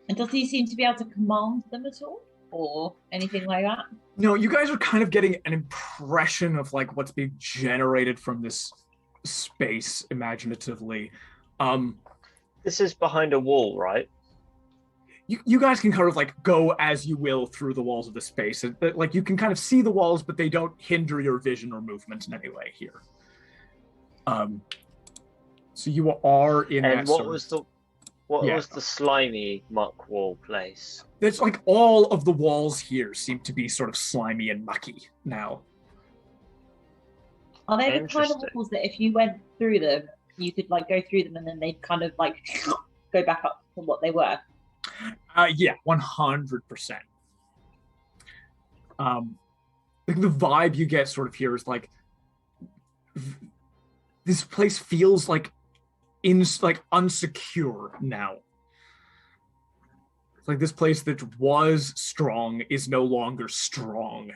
And does he seem to be able to command them at all, or anything like that? No, you guys are kind of getting an impression of what's being generated from this space imaginatively. This is behind a wall, right? You guys can kind of go as you will through the walls of the space. You can kind of see the walls, but they don't hinder your vision or movement in any way here. So you are in and that. What was the slimy muck wall place? It's all of the walls here seem to be sort of slimy and mucky now. Are they the kind of walls that if you went through them, you could go through them and then they'd kind of go back up to what they were? Yeah, 100%. The vibe you get sort of here is this place feels unsecure now. It's this place that was strong is no longer strong.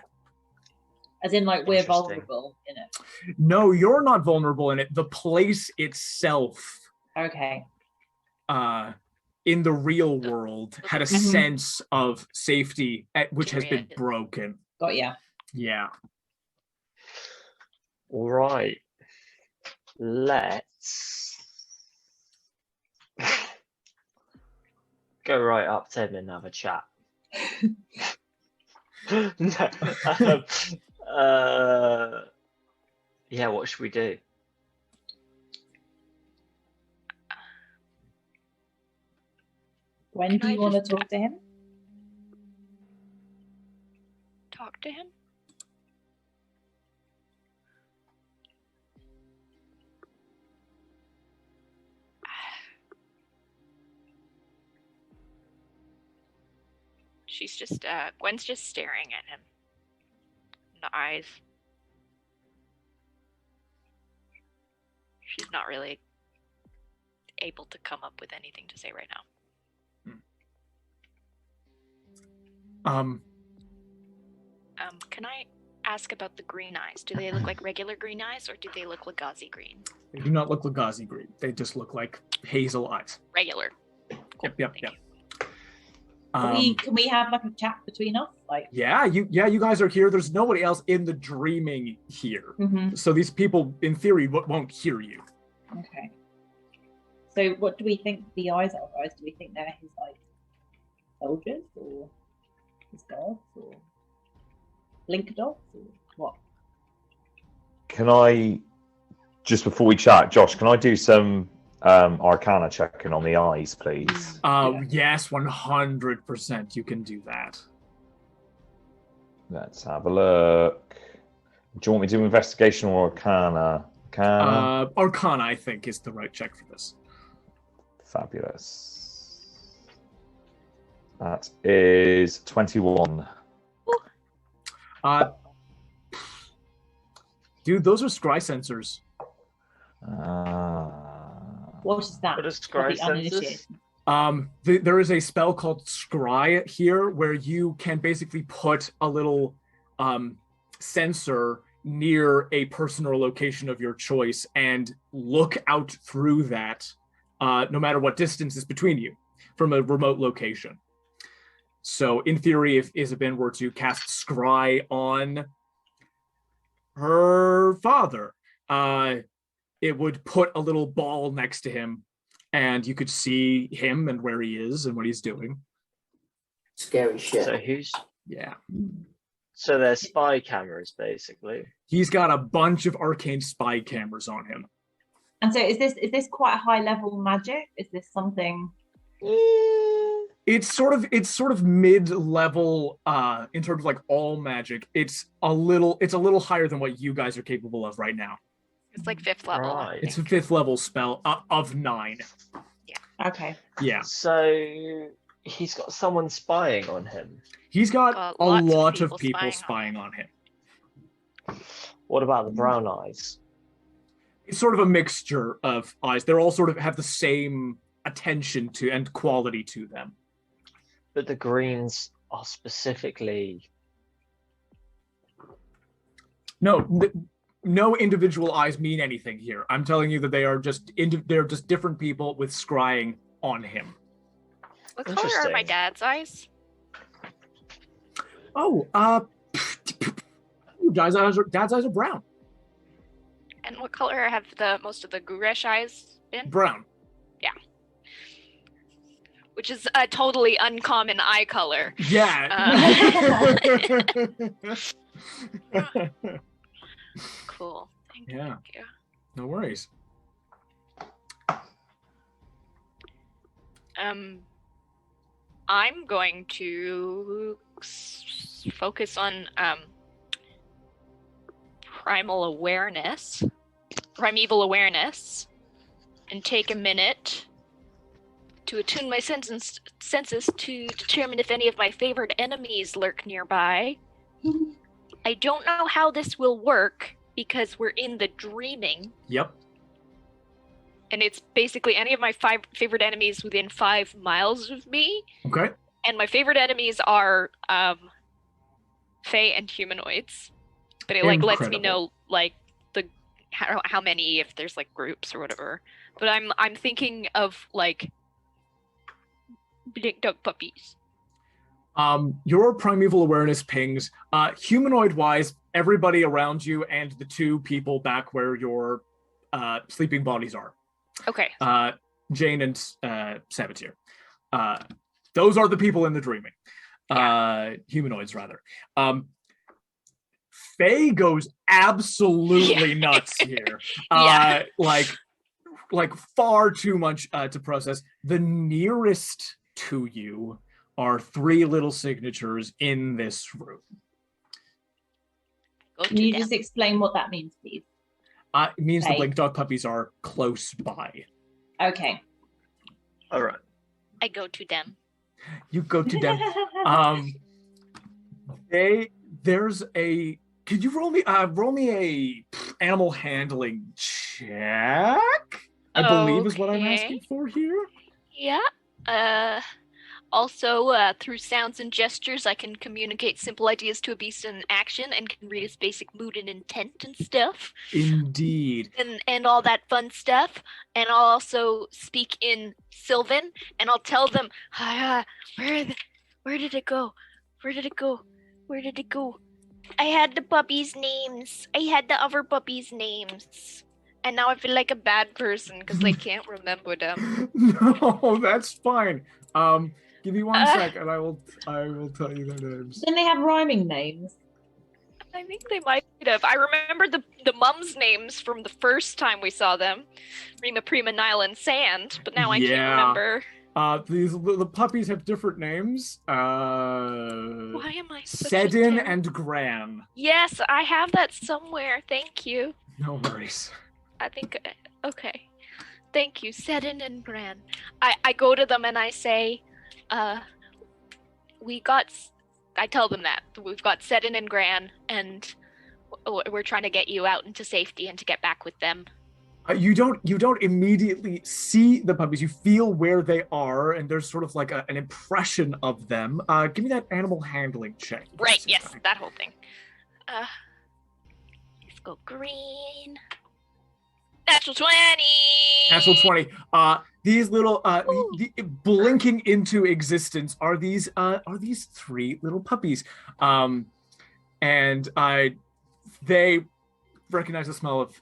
As in we're vulnerable in it? No, you're not vulnerable in it. The place itself. Okay. In the real world had a sense of safety which has been broken. Got ya. Yeah. All right. Let's go right up to him and have a chat. Yeah, what should we do? When do you want to talk to him? Talk to him? She's just, Gwen's just staring at him in the eyes. She's not really able to come up with anything to say right now. Can I ask about the green eyes? Do they look like regular green eyes, or do they look Legazi green? They do not look Legazi green. They just look like hazel eyes. Regular. Cool. Yep. Can we have a chat between us? Yeah, you guys are here. There's nobody else in the dreaming here. So these people, in theory, won't hear you. Okay. So what do we think the eyes are, guys? Do we think they're his like soldiers or his guards or blink dogs or what? Can I, just before we chat, Josh, can I do some Arcana checking on the eyes, please? Yes, 100% you can do that. Let's have a look. Do you want me to do investigation or Arcana? Arcana, I think, is the right check for this. Fabulous. That is 21. Dude, those are scry sensors. What is that? What is For the scry uninitiated? sensors? There is a spell called Scry here where you can basically put a little sensor near a person or location of your choice and look out through that, no matter what distance is between you from a remote location. So in theory, if Isabyn were to cast Scry on her father, it would put a little ball next to him and you could see him and where he is and what he's doing. Scary shit. So they're spy cameras, basically. He's got a bunch of arcane spy cameras on him. And so is this quite high level magic? Is this something? It's sort of mid-level in terms of like all magic. It's a little higher than what you guys are capable of right now. It's like 5th level. Right. It's a 5th level spell of 9. Okay. Yeah. So he's got someone spying on him. He's got a lots of lot of people people spying spying on him. What about the brown eyes? It's sort of a mixture of eyes. They're all sort of have the same attention to and quality to them. But the greens are specifically... No individual eyes mean anything here. I'm telling you that they're just different people with scrying on him. What color are my dad's eyes? Oh, dad's eyes are brown. And what color have most of the Guresh eyes been? Brown. Yeah. Which is a totally uncommon eye color. Yeah. Cool. Thank you. No worries. I'm going to focus on primeval awareness, and take a minute to attune my senses to determine if any of my favorite enemies lurk nearby. I don't know how this will work because we're in the dreaming. Yep. And it's basically any of my favorite enemies within 5 miles of me. Okay. And my favorite enemies are Fae and humanoids. But it lets me know the how many, if there's groups or whatever. But I'm thinking of blink dog puppies. Your primeval awareness pings humanoid wise everybody around you and the 2 people back where your sleeping bodies are. Okay. Jane and Saboteur. Those are the people in the dreaming. Humanoids, rather. Faye goes absolutely nuts here. Far too much to process. The nearest to you are 3 little signatures in this room. Can you just explain what that means, please? It means the blink dog puppies are close by. Okay. All right. I go to them. You go to them. There's a. Could you roll me a animal handling check? I believe is what I'm asking for here. Yeah. Also, through sounds and gestures, I can communicate simple ideas to a beast in action and can read its basic mood and intent and stuff. Indeed. And all that fun stuff. And I'll also speak in Sylvan, and I'll tell them, where did it go? Where did it go? Where did it go? I had the puppies' names. I had the other puppies' names. And now I feel like a bad person because I can't remember them. No, that's fine. Give me 1 sec, and I will tell you their names. Didn't they have rhyming names? I think they might have. I remember the mums' names from the first time we saw them. Rima, Prima, Nile, and Sand, but now I can't remember. The puppies have different names. Why am I such Sedin a and Gran. Yes, I have that somewhere. Thank you. No worries. I think, okay. Thank you, Sedin and Gran. I go to them and I say, I tell them that. We've got Sedin and Gran, and we're trying to get you out into safety and to get back with them. You don't immediately see the puppies. You feel where they are, and there's sort of like an impression of them. Give me that animal handling check. Right, yes, that whole thing. Let's go green. Natural 20! Natural 20. These little blinking into existence are these 3 little puppies. And they recognize the smell of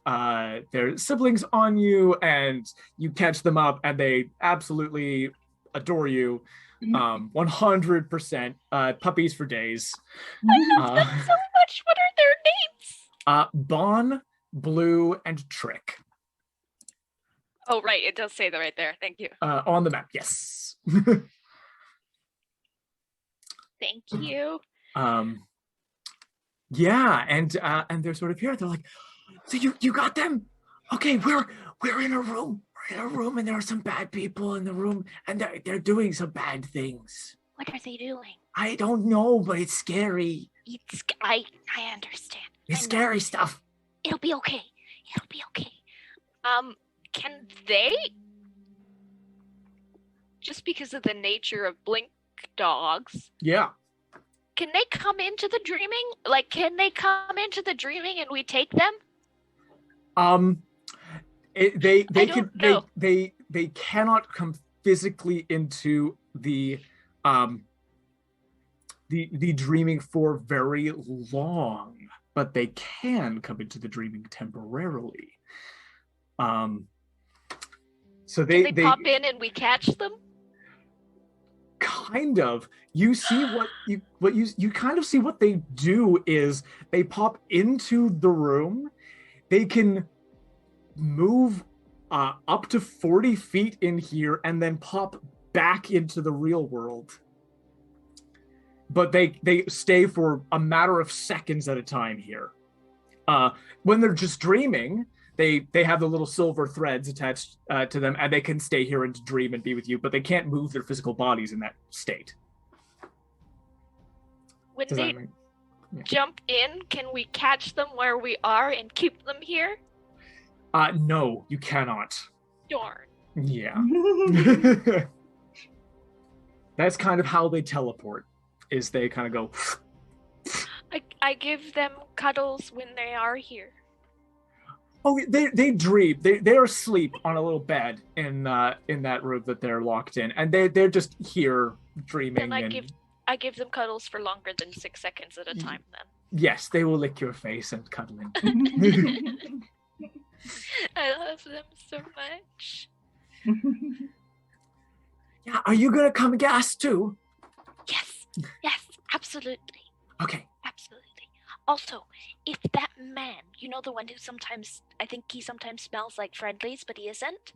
their siblings on you, and you catch them up, and they absolutely adore you. 100% puppies for days. I love them so much. What are their names? Bon, Blue, and Trick. Oh, right. It does say that right there. Thank you. On the map, yes. Thank you. Yeah, and they're sort of here. They're like, so you got them? Okay, we're in a room. We're in a room, and there are some bad people in the room, and they're doing some bad things. What are they doing? I don't know, but it's scary. I understand. It's scary stuff. It'll be okay. It'll be okay. Can they, just because of the nature of blink dogs, yeah, can they come into the dreaming? Like, can they come into the dreaming and we take them? They cannot come physically into the dreaming for very long, but they can come into the dreaming temporarily. So they pop in and we catch them? Kind of. You see you kind of see what they do is they pop into the room. They can move up to 40 feet in here and then pop back into the real world. But they stay for a matter of seconds at a time here. When they're just dreaming, they have the little silver threads attached to them, and they can stay here and dream and be with you, but they can't move their physical bodies in that state. When they jump in, can we catch them where we are and keep them here? No, you cannot. Darn. Yeah. That's kind of how they teleport, is they kind of go... I give them cuddles when they are here. Oh, they dream. They're asleep on a little bed in that room that they're locked in, and they're just here dreaming. And I give them cuddles for longer than 6 seconds at a time. Then yes, they will lick your face and cuddle in. I love them so much. Yeah, are you gonna come get us too? Yes, absolutely. Okay. Absolutely. Also, if that man, you know, the one who I think he sometimes smells like friendlies, but he isn't?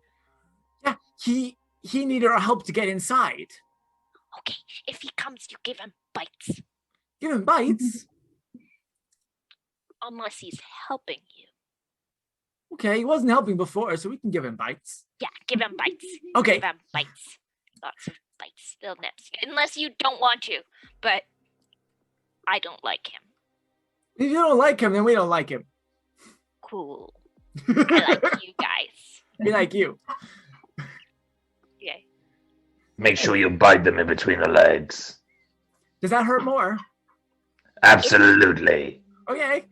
Yeah, he needed our help to get inside. Okay, if he comes, you give him bites. Give him bites? Unless he's helping you. Okay, he wasn't helping before, so we can give him bites. Yeah, give him bites. Okay. Give him bites. Lots of bites. They'll nips. Unless you don't want to, but I don't like him. If you don't like him, then we don't like him. Cool. I like you guys. We like you. Okay. Make sure you bite them in between the legs. Does that hurt more? Absolutely. Okay.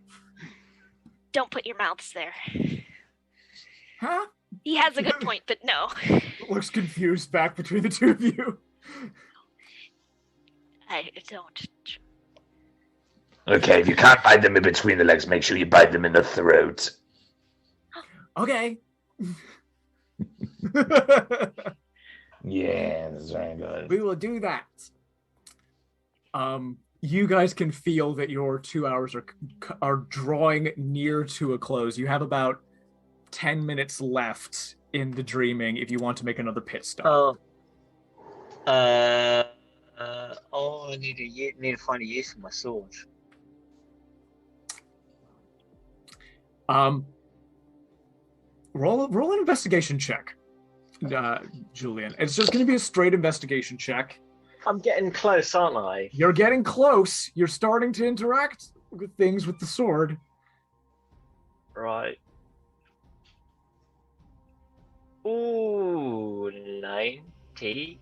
Don't put your mouths there. Huh? He has a good point, but no. Looks confused back between the two of you. I don't. Okay, if you can't bite them in between the legs, make sure you bite them in the throat. Okay. Yeah, that's very good. We will do that. You guys can feel that your 2 hours are drawing near to a close. You have about 10 minutes left in the dreaming if you want to make another pit stop. I need to find a use for my sword. Roll an investigation check, Julien. It's just going to be a straight investigation check. I'm getting close, aren't I? You're getting close. You're starting to interact with things with the sword. Right. Ooh, 90.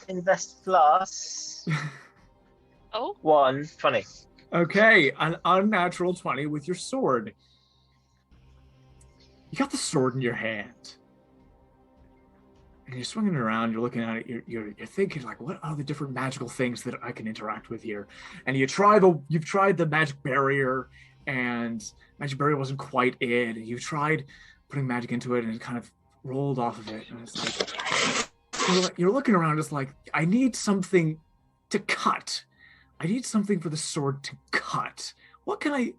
Invest plus. Oh. 120. Okay, an unnatural 20 with your sword. You got the sword in your hand. And you're swinging it around, you're looking at it, you're thinking like, what are the different magical things that I can interact with here? And you've tried the magic barrier, and magic barrier wasn't quite it. And you've tried putting magic into it, and it kind of rolled off of it. And it's like you're looking around, it's like, I need something to cut. I need something for the sword to cut. What can I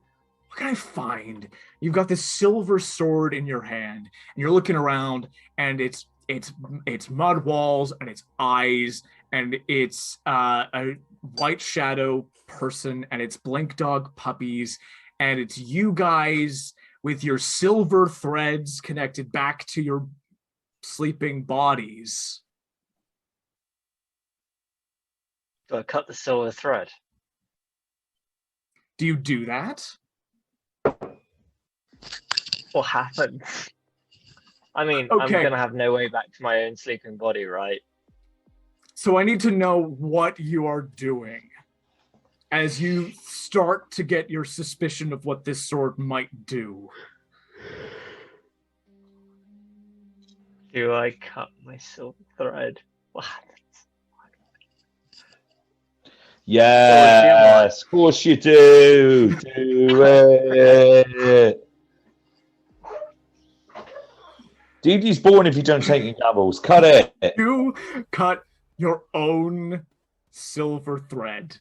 find? You've got this silver sword in your hand, and you're looking around, and it's mud walls, and it's eyes, and it's a white shadow person, and it's blink dog puppies, and it's you guys with your silver threads connected back to your sleeping bodies. Do I cut the silver thread? Do you do that? What happens? I mean, Okay. I'm going to have no way back to my own sleeping body, right? So I need to know what you are doing as you start to get your suspicion of what this sword might do. Do I cut my silver thread? What happens? Yes, of course you do. Do it. DD's born if you don't take your gambles. Cut it. You cut your own silver thread.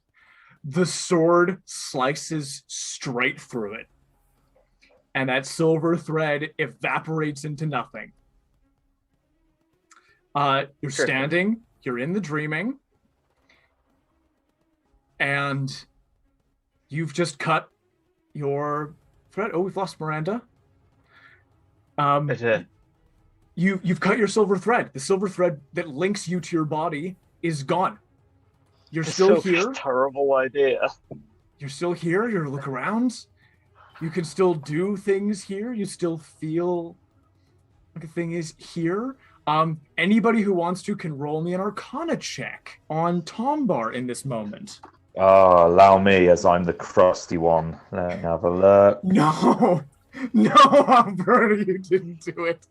The sword slices straight through it. And that silver thread evaporates into nothing. You're standing, you're in the dreaming, and you've just cut your thread. Oh, we've lost Miranda. You've cut your silver thread. The silver thread that links you to your body is gone. You're still here. Terrible idea. You're still here. You look around. You can still do things here. You still feel like a thing is here. Anybody who wants to can roll me an Arcana check on Tombar in this moment. Oh, allow me, as I'm the crusty one. Let me have a look. No, Alberta, you didn't do it.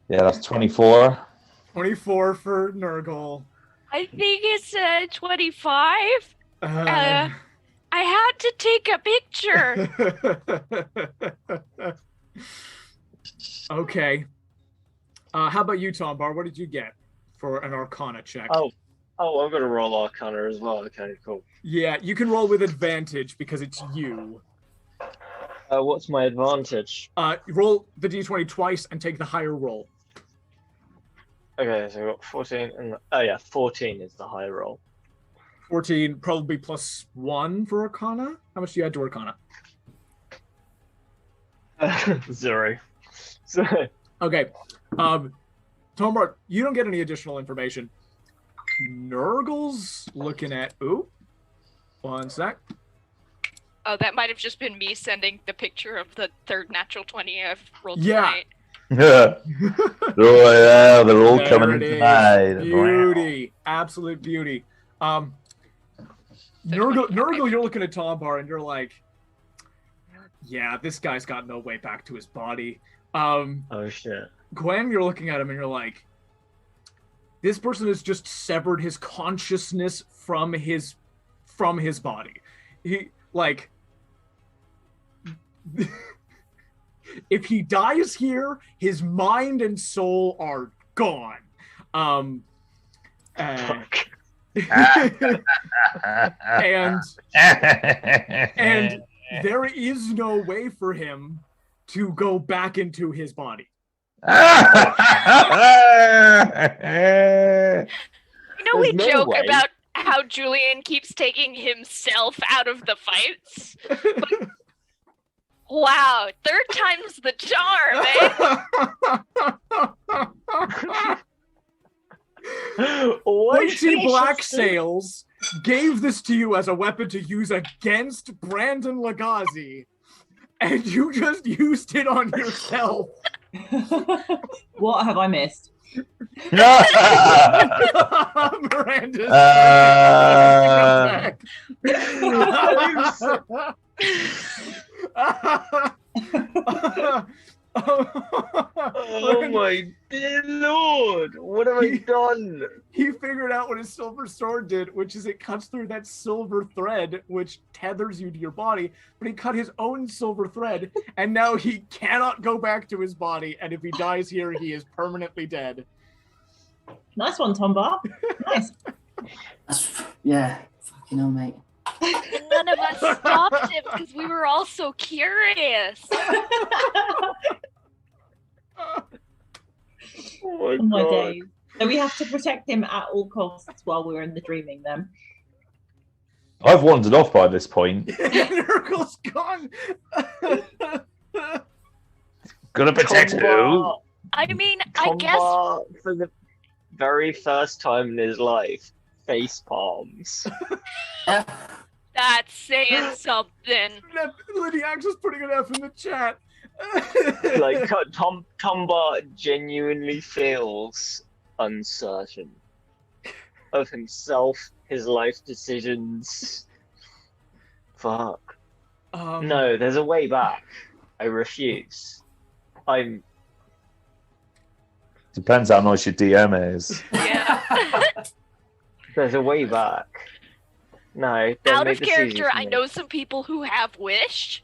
Yeah, that's 24. 24 for Nurgle. I think it's 25. I had to take a picture. Okay. How about you, Tombar? What did you get for an Arcana check? Oh, I'm going to roll Arcana as well. Okay, cool. Yeah, you can roll with advantage because it's you. What's my advantage? Roll the d20 twice and take the higher roll. Okay, so I got 14, and 14 is the high roll. 14, probably plus 1 for Arcana. How much do you add to Arcana? 0. So, okay. Tombar, you don't get any additional information. Nurgle's looking at... Ooh. One sec. Oh, that might have just been me sending the picture of the third natural 20 I've rolled Yeah. tonight. Yeah. They're all coming in tonight. Beauty. Absolute beauty. Nurgle, you're looking at Tombar and you're like, yeah, this guy's got no way back to his body. oh shit. Gwen, you're looking at him and you're like, this person has just severed his consciousness from his body. if he dies here, his mind and soul are gone. And there is no way for him to go back into his body. We joke about how Julien keeps taking himself out of the fights. But, wow, third time's the charm, eh? Whitey Black Sails gave this to you as a weapon to use against Brandon Lagazi, and you just used it on yourself. What have I missed? Miranda's Oh my dear lord! What have I done? He figured out what his silver sword did, which is it cuts through that silver thread, which tethers you to your body. But he cut his own silver thread, and now he cannot go back to his body. And if he dies here, he is permanently dead. Nice one, Tombar. Nice. Yeah, fucking hell, mate. None of us stopped him because we were all so curious. Oh my God. days. So we have to protect him at all costs while we're in the dreaming then. I've wandered off by this point. Nurgle's gone. Gonna protect who? I mean, I guess Tombar, for the very first time in his life, face palms. that's saying something. Lydiana's just putting an F in the chat. Like Tombar genuinely feels uncertain of himself, his life decisions. Fuck. No, there's a way back. I refuse. Depends how nice your DM is. Yeah. There's a way back. No, don't Out make of this easy character, for I me. know some people who have wished.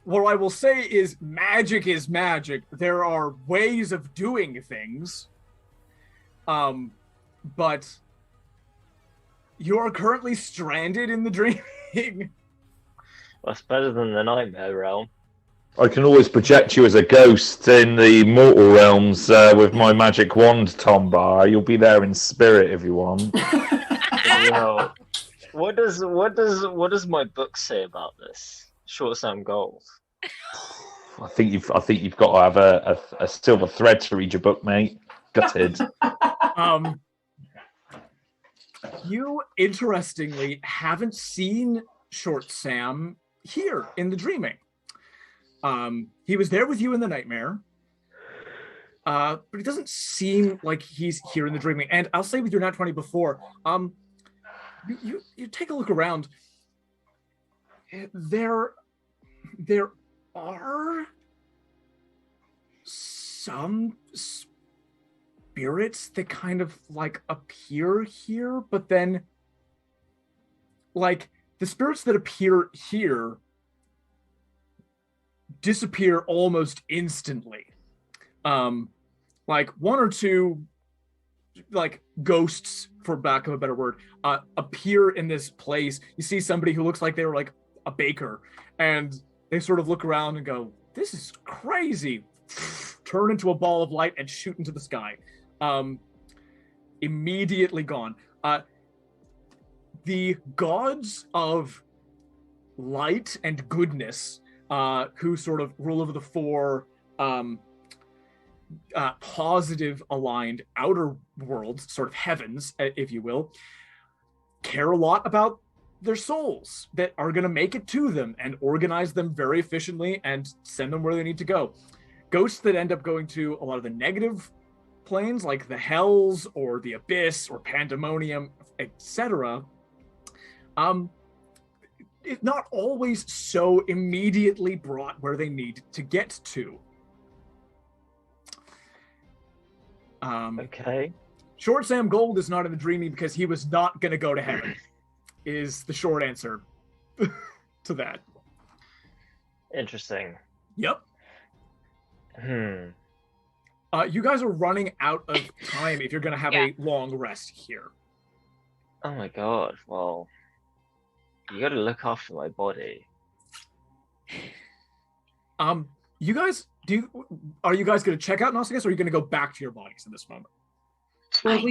What I will say is magic is magic. There are ways of doing things. But you are currently stranded in the dreaming. That's better than the nightmare realm. I can always project you as a ghost in the mortal realms with my magic wand, Tombar. You'll be there in spirit if you want. You know, what does my book say about this? Short Sam Gold. I think you've got to have a silver thread to read your book, mate. Gutted. You interestingly haven't seen Short Sam here in the dreaming. He was there with you in the nightmare, but it doesn't seem like he's here in the dreaming. And I'll say with your nat 20 before, you take a look around. There are some spirits that kind of like appear here, but then like the spirits that appear here disappear almost instantly. Like one or two like ghosts, for lack of a better word, appear in this place. You see somebody who looks like they were like a baker, and they sort of look around and go, "This is crazy." Turn into a ball of light and shoot into the sky. Immediately gone. The gods of light and goodness, who sort of rule over the four positive aligned outer worlds, sort of heavens, if you will, care a lot about their souls that are going to make it to them and organize them very efficiently and send them where they need to go. Ghosts that end up going to a lot of the negative planes, like the hells or the abyss or pandemonium, etc., it's not always so immediately brought where they need to get to. Okay. Short Sam Gold is not in the dreaming because he was not going to go to heaven. is the short answer to that. Interesting. Yep. Hmm. You guys are running out of time if you're going to have a long rest here. Oh my god. Well, you got to look after my body. You guys are you guys going to check out Nausicaa, or are you going to go back to your bodies in this moment? Well,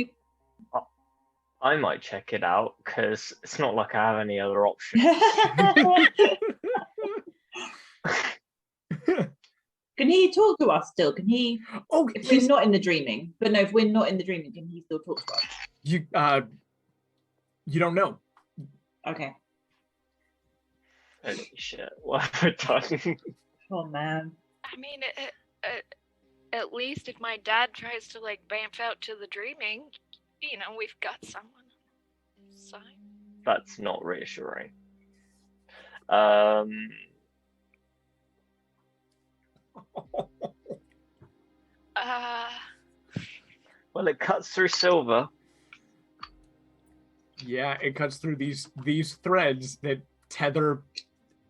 I might check it out because it's not like I have any other options. Can he talk to us still? Can he? Oh, if we're not in the dreaming, but no, if we're not in the dreaming, can he still talk to us? You don't know. Okay. Holy shit! What have I done? Oh man. I mean, at least if my dad tries to like bamf out to the dreaming, you know, we've got someone on the side. That's not reassuring. Well, it cuts through silver. Yeah, it cuts through these threads that tether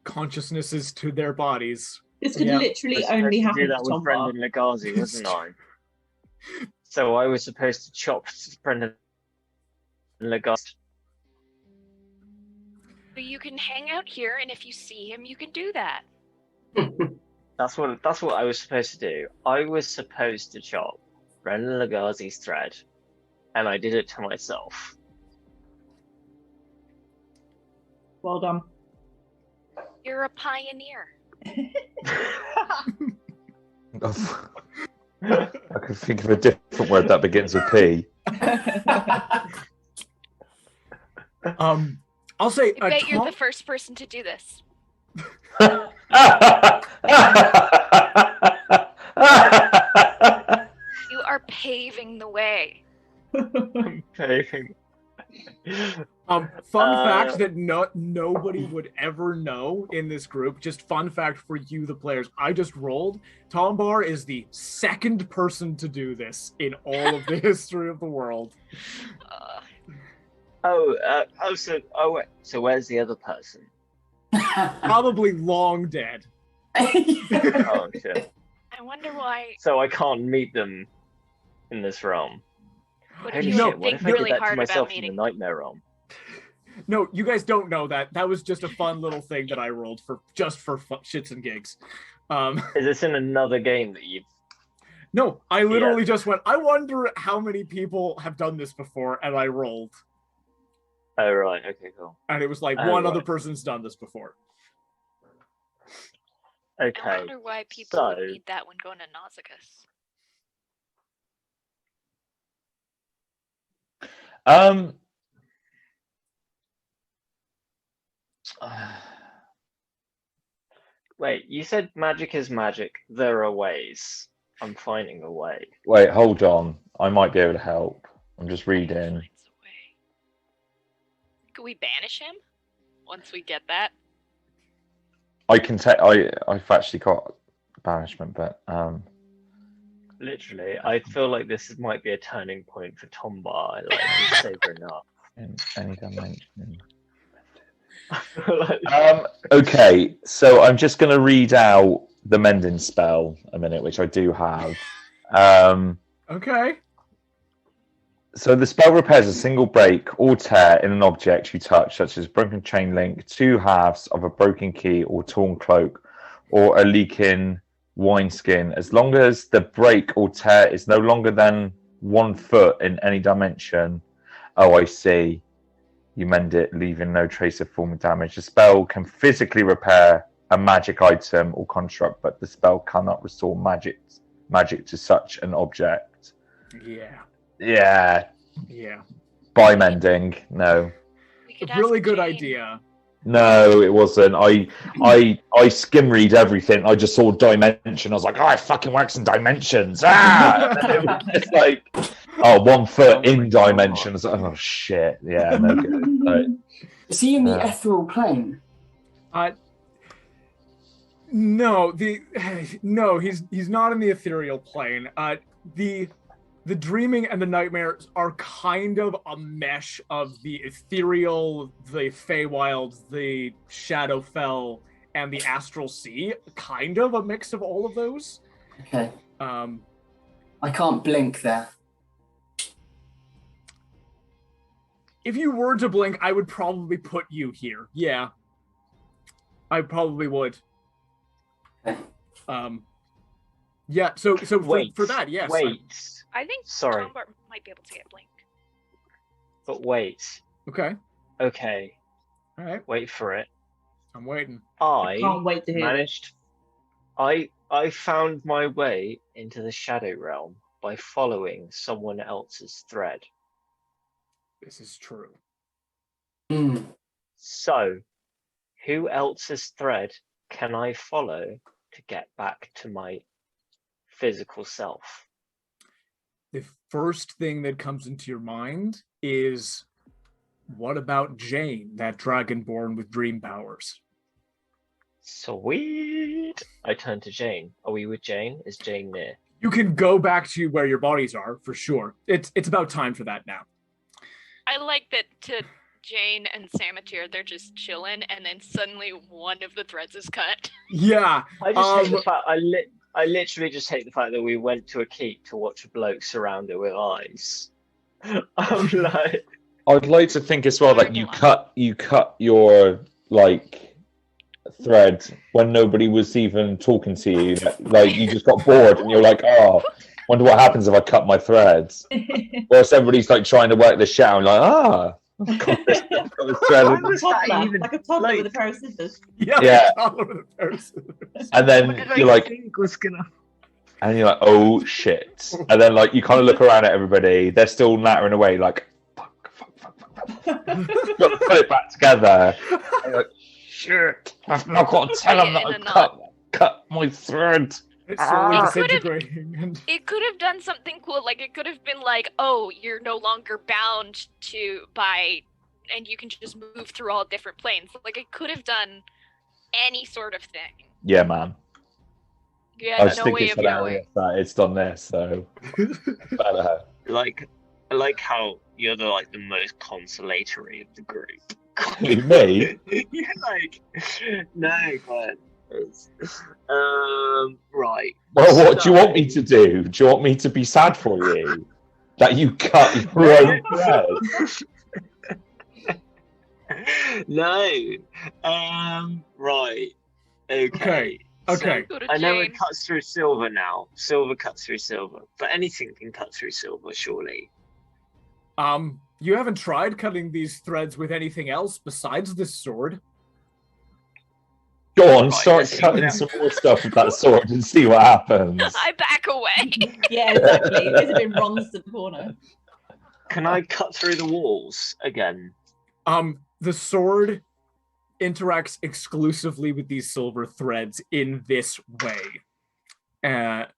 consciousnesses to their bodies. This could literally only happen to that to with Brendan Legazi, wasn't I? So I was supposed to chop Brendan Legazi. But you can hang out here, and if you see him, you can do that. That's what I was supposed to do. I was supposed to chop Brendan Legazi's thread, and I did it to myself. Well done. You're a pioneer. I can think of a different word that begins with P. I'll say. I bet you're the first person to do this. You are paving the way. I'm paving. Fun fact that nobody would ever know in this group. Just fun fact for you, the players. I just rolled. Tombar is the second person to do this in all of the history of the world. So where's the other person? Probably long dead. Oh shit! I wonder why. So I can't meet them in this realm. What Holy if you shit! What think if I really did that to hard myself about in meeting? the nightmare realm? No, you guys don't know that. That was just a fun little thing that I rolled for shits and gigs. Is this in another game that you've? No, I literally just went, I wonder how many people have done this before, and I rolled. Oh right, okay, cool. And it was like one other person's done this before. Okay. I wonder why people would need that when going to Nausicaa. Wait, you said magic is magic. There are ways. I'm finding a way. Wait, hold on. I might be able to help. I'm just reading. Could we banish him once we get that? I can take. I've actually got banishment, but Literally, I feel like this might be a turning point for Tombar. Like he's sobering up. in any dimension. Okay, so I'm just going to read out the mending spell a minute, which I do have. Okay. So the spell repairs a single break or tear in an object you touch, such as broken chain link, two halves of a broken key or torn cloak, or a leaking wineskin, as long as the break or tear is no longer than 1 foot in any dimension. Oh, I see. You mend it, leaving no trace of form of damage. The spell can physically repair a magic item or construct, but the spell cannot restore magic to such an object. Yeah. By mending, no. Really good idea. No, it wasn't. I skim read everything. I just saw dimension. I was like, oh, it fucking works in dimensions. It's like, 1 foot in dimensions. Oh shit. Yeah, no good. Right. Is he in the ethereal plane? No, he's not in the ethereal plane. The dreaming and the nightmares are kind of a mesh of the ethereal, the Feywild, the Shadowfell, and the Astral Sea. Kind of a mix of all of those. Okay. I can't blink there. If you were to blink, I would probably put you here. Yeah. I probably would. Okay. Yeah, so Wait, for that, yes. Wait. I think Sorry. Tombar might be able to get blink. But wait. Okay. Okay. All right. Wait for it. I'm waiting. I can't wait to hear managed. I found my way into the Shadow Realm by following someone else's thread. This is true. So, who else's thread can I follow to get back to my physical self? The first thing that comes into your mind is, what about Jane, that dragonborn with dream powers? Sweet. I turn to Jane. Are we with Jane? Is Jane near? You can go back to where your bodies are, for sure. It's about time for that now. I like that to Jane and Samatir, they're just chilling, and then suddenly one of the threads is cut. Yeah. I just hate the fact. I literally just hate the fact that we went to a keep to watch a bloke surrounded with eyes. I'm like, I'd like to think as well that you cut your like thread when nobody was even talking to you. Like you just got bored and you're like, oh, wonder what happens if I cut my threads. Whereas everybody's like trying to work this out and like, got this thread. Like a toddler with a pair of scissors. Yeah. A toddler with a pair of scissors. And then you're like, and you're like, oh shit. And then like you kind of look around at everybody, they're still nattering away like, fuck. Got to put it back together. And you're like, shit, I've not got to tell them that I cut my thread. It's slowly disintegrating. It could have done something cool. Like, it could have been like, oh, you're no longer bound and you can just move through all different planes. Like, it could have done any sort of thing. Yeah, man. Yeah, I just no think way it's of hilarious knowing. that it's done this, so. Better. I like how you're the most consolatory of the group. Me? You're like, no, but right. Well, what do you want me to do? Do you want me to be sad for you? That you cut your own thread? No. Right. Okay. Okay. So, I know it cuts through silver now. Silver cuts through silver. But anything can cut through silver, surely. You haven't tried cutting these threads with anything else besides this sword? Go on, start cutting some more stuff with that sword and see what happens. I back away. Yeah, exactly. Isabyn runs to the corner. Can I cut through the walls again? The sword interacts exclusively with these silver threads in this way. It's,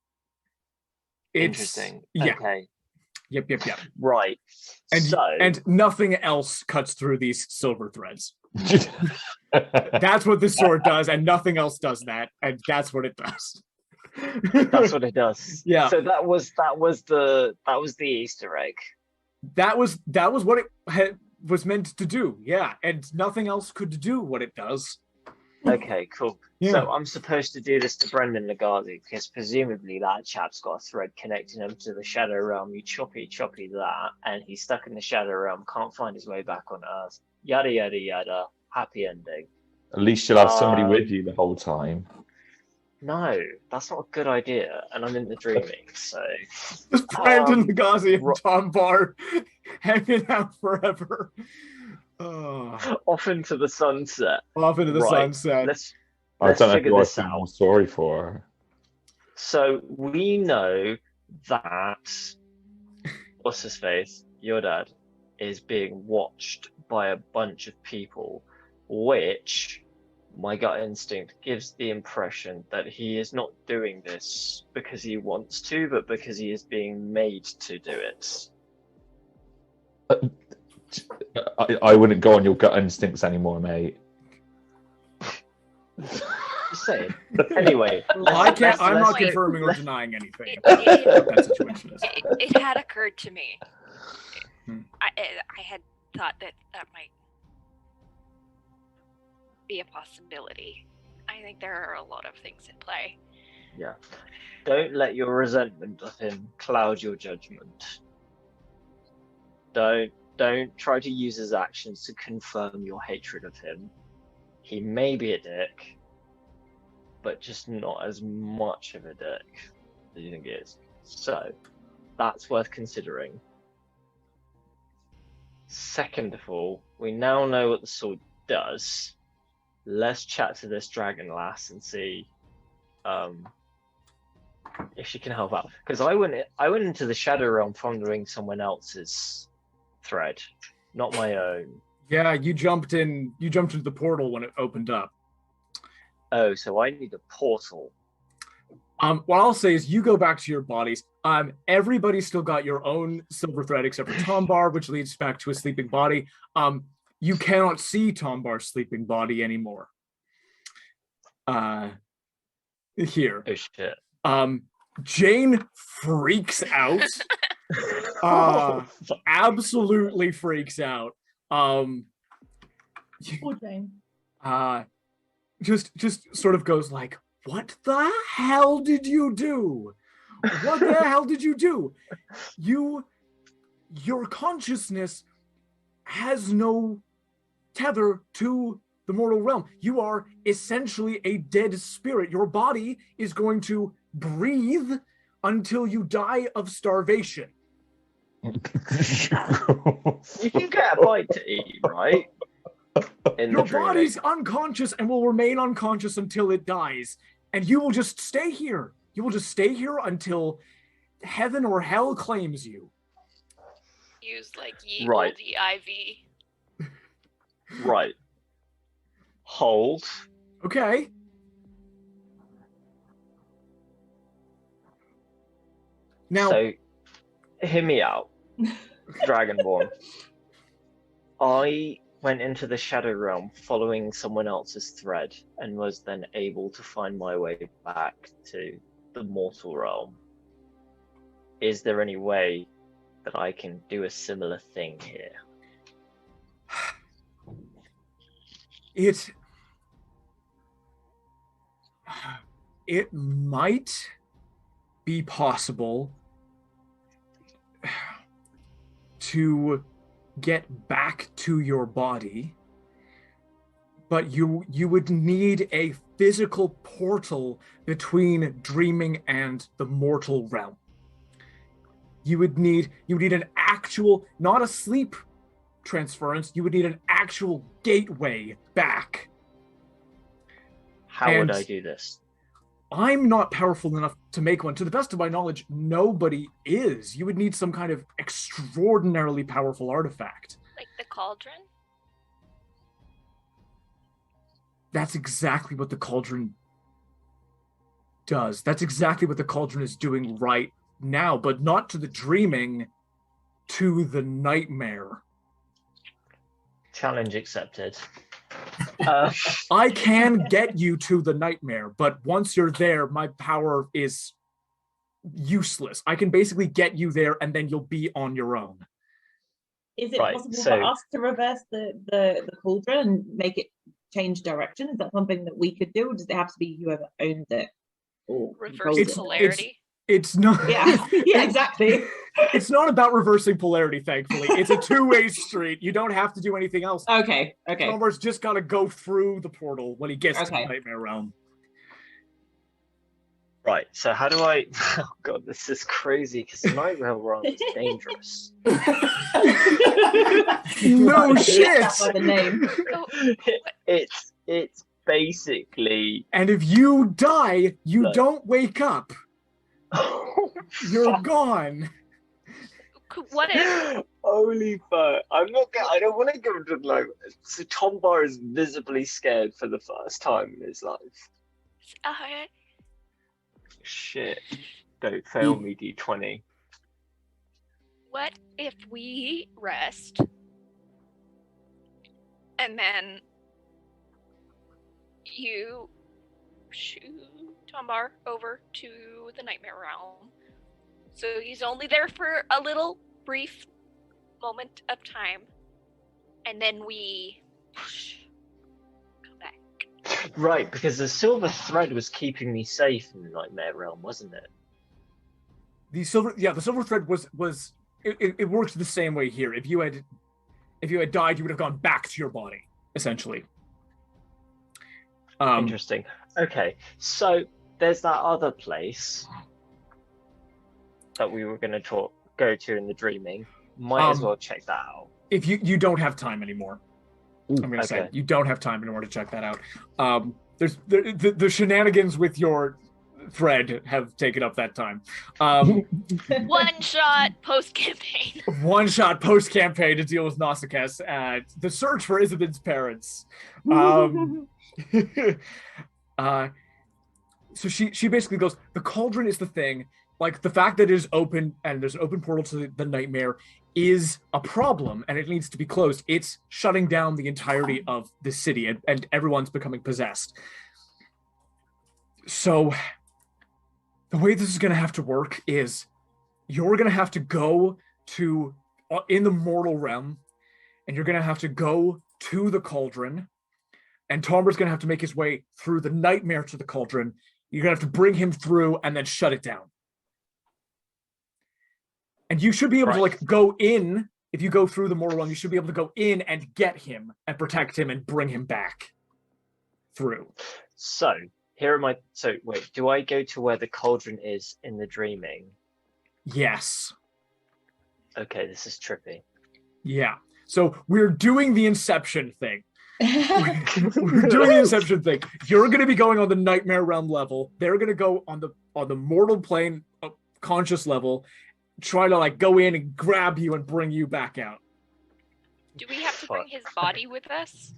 interesting. Yeah. Okay. Yep. Right. And nothing else cuts through these silver threads. That's what the sword does, and nothing else does that, and that's what it does. That's what it does. Yeah. So that was the Easter egg. That was what it was meant to do. Yeah, and nothing else could do what it does. Okay, cool. Yeah. So I'm supposed to do this to Brendan Nagazi because presumably that chap's got a thread connecting him to the Shadow Realm. You choppy that, and he's stuck in the Shadow Realm, can't find his way back on Earth. Yada yada yada. Happy ending. At least you'll have somebody with you the whole time. No, that's not a good idea, and I'm in the dreaming, so... Just Brandon Nagazi and Tombar hanging out forever. Off into the sunset. Off into the sunset. Let's I don't know figure who I this feel out. more sorry for. So we know that what's his face, your dad, is being watched by a bunch of people, which my gut instinct gives the impression that he is not doing this because he wants to, but because he is being made to do it. I wouldn't go on your gut instincts anymore, mate. Just saying. Anyway, I'm not go- confirming or denying anything It- about it- what that situation is. It had occurred to me. Hmm. I had thought that might be a possibility. I think there are a lot of things at play. Yeah. Don't let your resentment of him cloud your judgment. Don't try to use his actions to confirm your hatred of him. He may be a dick, but just not as much of a dick as you think he is. So, that's worth considering. Second of all, we now know what the sword does. Let's chat to this dragon lass and see if she can help out. Because I went into the Shadow Realm following someone else's thread, not my own. Yeah, you jumped into the portal when it opened up. Oh, so I need a portal. What I'll say is you go back to your bodies. Everybody's still got your own silver thread except for Tombar, which leads back to a sleeping body. You cannot see Tombar's sleeping body anymore. Here. Oh shit. Jane freaks out. Absolutely freaks out. Poor Jane. Just sort of goes like, what the hell did you do? What the hell did you do? Your consciousness has no tether to the mortal realm. You are essentially a dead spirit. Your body is going to breathe until you die of starvation. You can get a bite to eat, right? Your body's unconscious and will remain unconscious until it dies. And you will just stay here. You will just stay here until heaven or hell claims you. Use like ye Right. olde IV. Right. Hold. Okay. Now, So, hear me out, Dragonborn. I went into the Shadow Realm following someone else's thread and was then able to find my way back to the mortal realm. Is there any way that I can do a similar thing here? It might be possible to get back to your body, but you would need a physical portal between dreaming and the mortal realm. You would need an actual, not a sleep transference, you would need an actual gateway back. How would I do this? I'm not powerful enough to make one. To the best of my knowledge, nobody is. You would need some kind of extraordinarily powerful artifact. Like the cauldron? That's exactly what the cauldron does. That's exactly what the cauldron is doing right now, but not to the dreaming, to the nightmare. Challenge accepted. I can get you to the nightmare, but once you're there, my power is useless. I can basically get you there and then you'll be on your own. Is it Right, possible so- for us to reverse the cauldron and make it change direction? Is that something that we could do, or does it have to be whoever owns it? Or Reverse controls it? polarity? It's not. Yeah, yeah, exactly. It's not about reversing polarity, thankfully. It's a two-way street. You don't have to do anything else. Okay. Tombar's just got to go through the portal when he gets to the Okay. Nightmare Realm. Right, so how do I... Oh god, this is crazy, because Nightmare Realm is dangerous. No shit! By the name. Oh, It's basically... And if you die, you No. don't wake up. You're Fuck. gone. what if? Holy fuck. I don't want to go into like... So Tombar is visibly scared for the first time in his life. Uh, Shit. Don't fail me, D20. what if we rest and then you shoo Tombar over to the Nightmare Realm. So he's only there for a little brief moment of time. And then we come back. Right, because the silver thread was keeping me safe in the Nightmare Realm, wasn't it? The silver thread was it works the same way here. If you had died, you would have gone back to your body, essentially. Interesting. Okay, so there's that other place that we were going to go to in the dreaming. Might as well check that out. If you don't have time anymore. I'm going to say you don't have time anymore to check that out. There's the shenanigans with your thread have taken up that time. One shot post campaign. One shot post campaign to deal with Nausicaa. The search for Isabyn's parents. So she basically goes, the cauldron is the thing. Like, the fact that it is open and there's an open portal to the nightmare is a problem, and it needs to be closed. It's shutting down the entirety of the city, and everyone's becoming possessed. So the way this is going to have to work is you're going to have to go to, in the mortal realm, and you're going to have to go to the cauldron, and Tombar's going to have to make his way through the nightmare to the cauldron. You're going to have to bring him through and then shut it down. And you should be able to, like, go in. If you go through the mortal realm, you should be able to go in and get him and protect him and bring him back through. So, here are my... So, wait, do I go to where the cauldron is in the dreaming? Yes. Okay, this is trippy. Yeah. So, we're doing the Inception thing. We're doing the Inception thing. You're going to be going on the Nightmare Realm level. They're going to go on the mortal plane conscious level, try to, like, go in and grab you and bring you back out. Do we have to bring his body with us?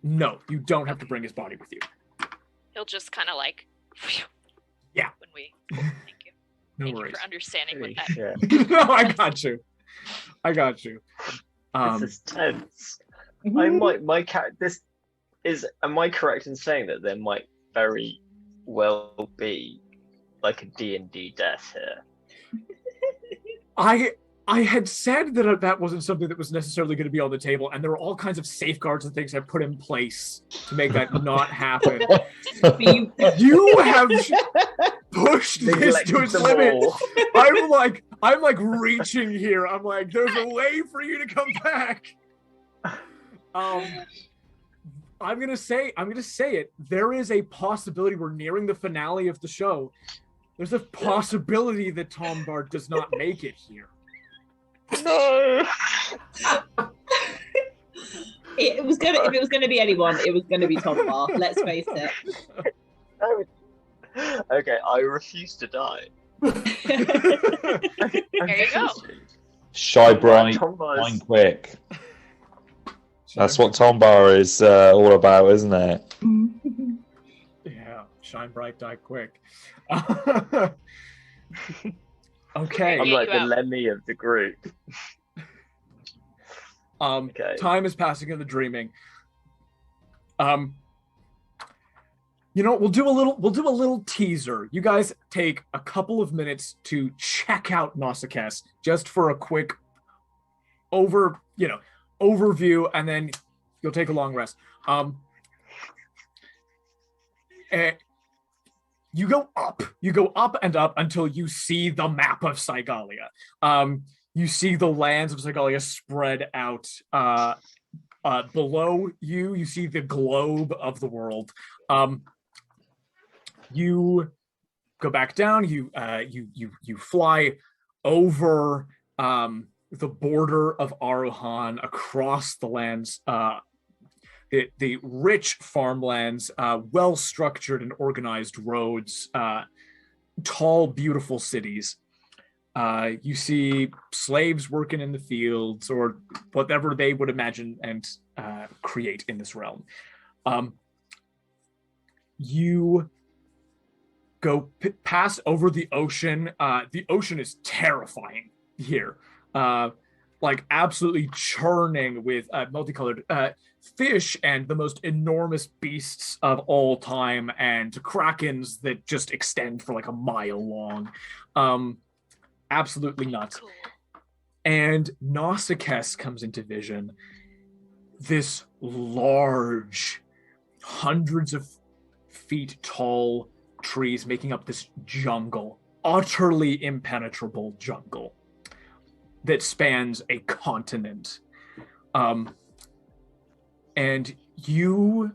No, you don't have to bring his body with you. He'll just kind of like... Yeah. When we... Thank you. No Thank worries. you for understanding what that... Yeah. No, I got you. This is tense. My cat. This is. Am I correct in saying that there might very well be like a D&D death here? I had said that wasn't something that was necessarily going to be on the table, and there were all kinds of safeguards and things I put in place to make that not happen. You have pushed this to its limit. I'm like reaching here. I'm like, there's a way for you to come back. I'm gonna say it. There is a possibility. We're nearing the finale of the show. There's a possibility that Tombar does not make it here. No. If it was gonna be anyone, it was gonna be Tombar. Let's face it. Okay, I refuse to die. There you go. Shy bright, mind quick. That's what Tombar is all about, isn't it? Yeah, shine bright, die quick. Okay. I'm like the Lemmy of the group. Okay. Time is passing in the dreaming. You know, we'll do a little teaser. You guys take a couple of minutes to check out Nausicaa just for a quick overview, and then you'll take a long rest. You go up and up until you see the map of Cygalia. You see the lands of Cygalia spread out below you. You see the globe of the world. You go back down. You fly over the border of Aruhan, across the lands, the rich farmlands, well-structured and organized roads, tall, beautiful cities. You see slaves working in the fields, or whatever they would imagine and create in this realm. You go pass over the ocean. The ocean is terrifying here. like absolutely churning with multicolored fish and the most enormous beasts of all time and krakens that just extend for like a mile long. Absolutely nuts. Cool. And Nausicaa comes into vision. This large, hundreds of feet tall trees making up this jungle, utterly impenetrable jungle that spans a continent. And you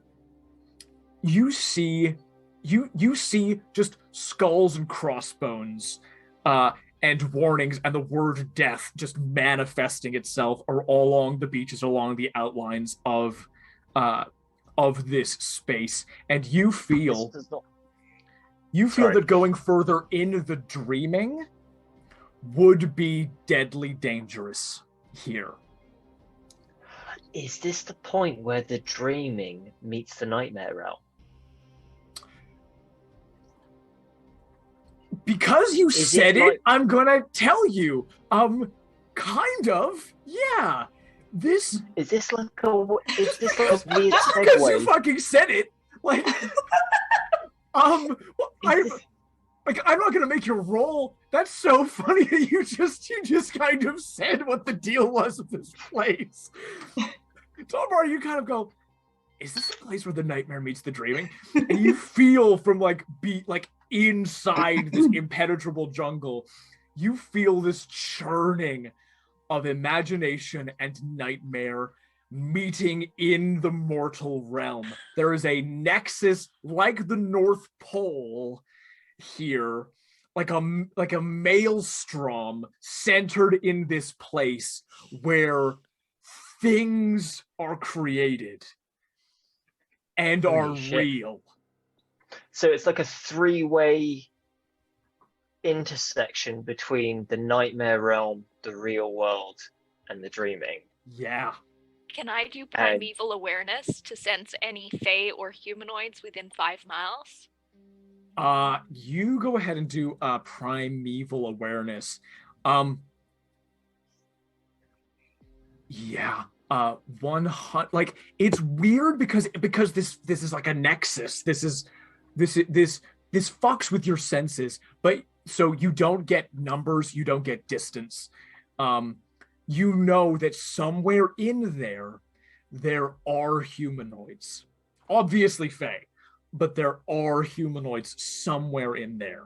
see just skulls and crossbones and warnings and the word death just manifesting itself all along the beaches, along the outlines of this space. And you feel that going further in the dreaming would be deadly dangerous here. Is this the point where the dreaming meets the nightmare realm? Because you said it, I'm gonna tell you. Kind of, yeah. This is this like a weird segue? Because you fucking said it. Like, well, I'm not gonna make you roll. That's so funny that you just kind of said what the deal was with this place. Tombar, you kind of go, is this a place where the nightmare meets the dreaming? And you feel from inside this impenetrable jungle, you feel this churning of imagination and nightmare meeting in the mortal realm. There is a nexus like the North Pole here, like a maelstrom centered in this place where things are created and are real. So it's like a three-way intersection between the nightmare realm, the real world, and the dreaming. Yeah. Can I do primeval awareness to sense any fae or humanoids within 5 miles? You go ahead and do primeval awareness. Yeah. 100. Like, it's weird because this is like a nexus. This fucks with your senses, but so you don't get numbers, you don't get distance. You know that somewhere in there are humanoids. Obviously fae, but there are humanoids somewhere in there.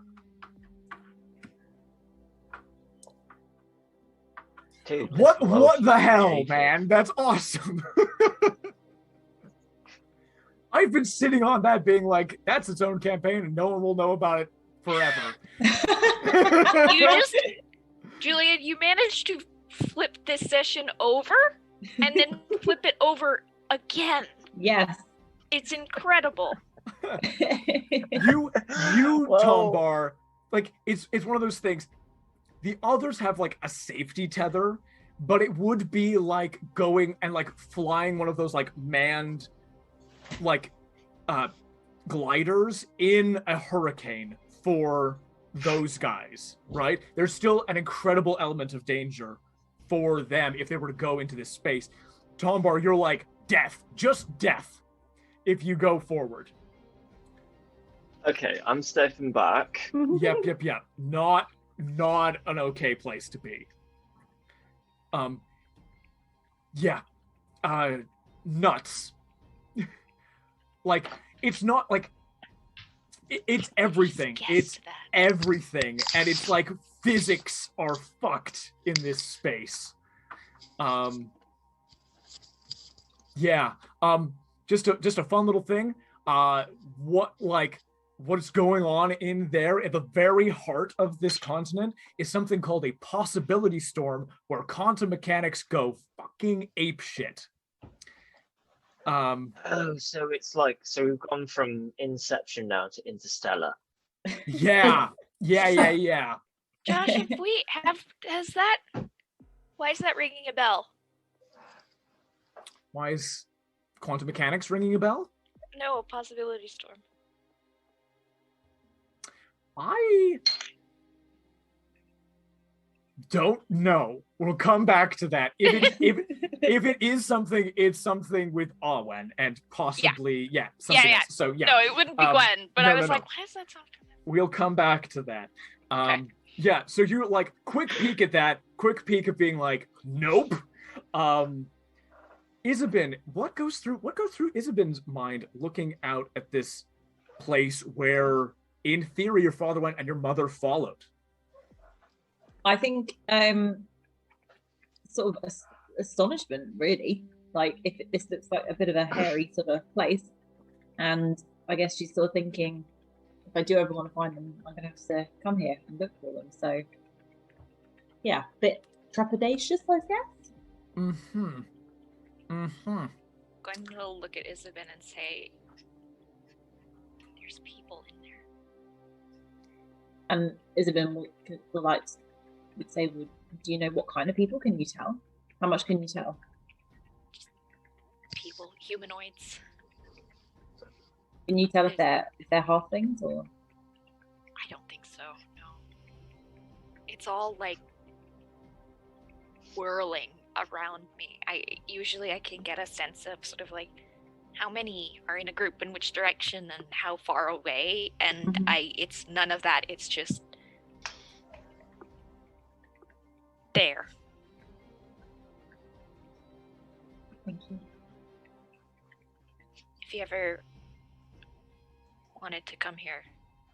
Dude, what the hell, man? That's awesome. I've been sitting on that being like, that's its own campaign and no one will know about it forever. Julien, you managed to flip this session over and then flip it over again. Yes. It's incredible. you Tombar, like it's one of those things. The others have like a safety tether, but it would be like going and like flying one of those like manned like gliders in a hurricane for those guys, right? There's still an incredible element of danger for them if they were to go into this space. Tombar, you're like death, just death if you go forward. Okay, I'm stepping back. Yep. Not an okay place to be. Nuts. Like, it's not like it's everything. It's everything, and it's like physics are fucked in this space. Just a fun little thing. What's going on in there at the very heart of this continent is something called a possibility storm, where quantum mechanics go fucking apeshit. So it's like, so we've gone from Inception now to Interstellar. Yeah. Josh, why is that ringing a bell? Why is quantum mechanics ringing a bell? No, possibility storm. don't know. We'll come back to that. If it is something, it's something with Awen and possibly something else. So No, it wouldn't be Gwen, but I was like, why is that sound familiar? We'll come back to that. Okay. Yeah, so you're like quick peek at that, quick peek of being like, nope. Isabyn, what goes through Isabyn's mind looking out at this place where in theory your father went and your mother followed? I think sort of astonishment, really. Like, if this looks like a bit of a hairy sort of place, and I guess she's sort of thinking, if I do ever want to find them, I'm going to have to come here and look for them. So, yeah, a bit trepidatious, I guess. Gwen will look at Isabyn and say, "There's people in there." And Isabyn would say, "Do you know what kind of people? Can you tell? How much can you tell?" Just people, humanoids. Can you tell if they're halflings or? I don't think so. No. It's all like whirling around me. I can get a sense of sort of like how many are in a group in which direction and how far away, and it's none of that. It's just there. Thank you. If you ever wanted to come here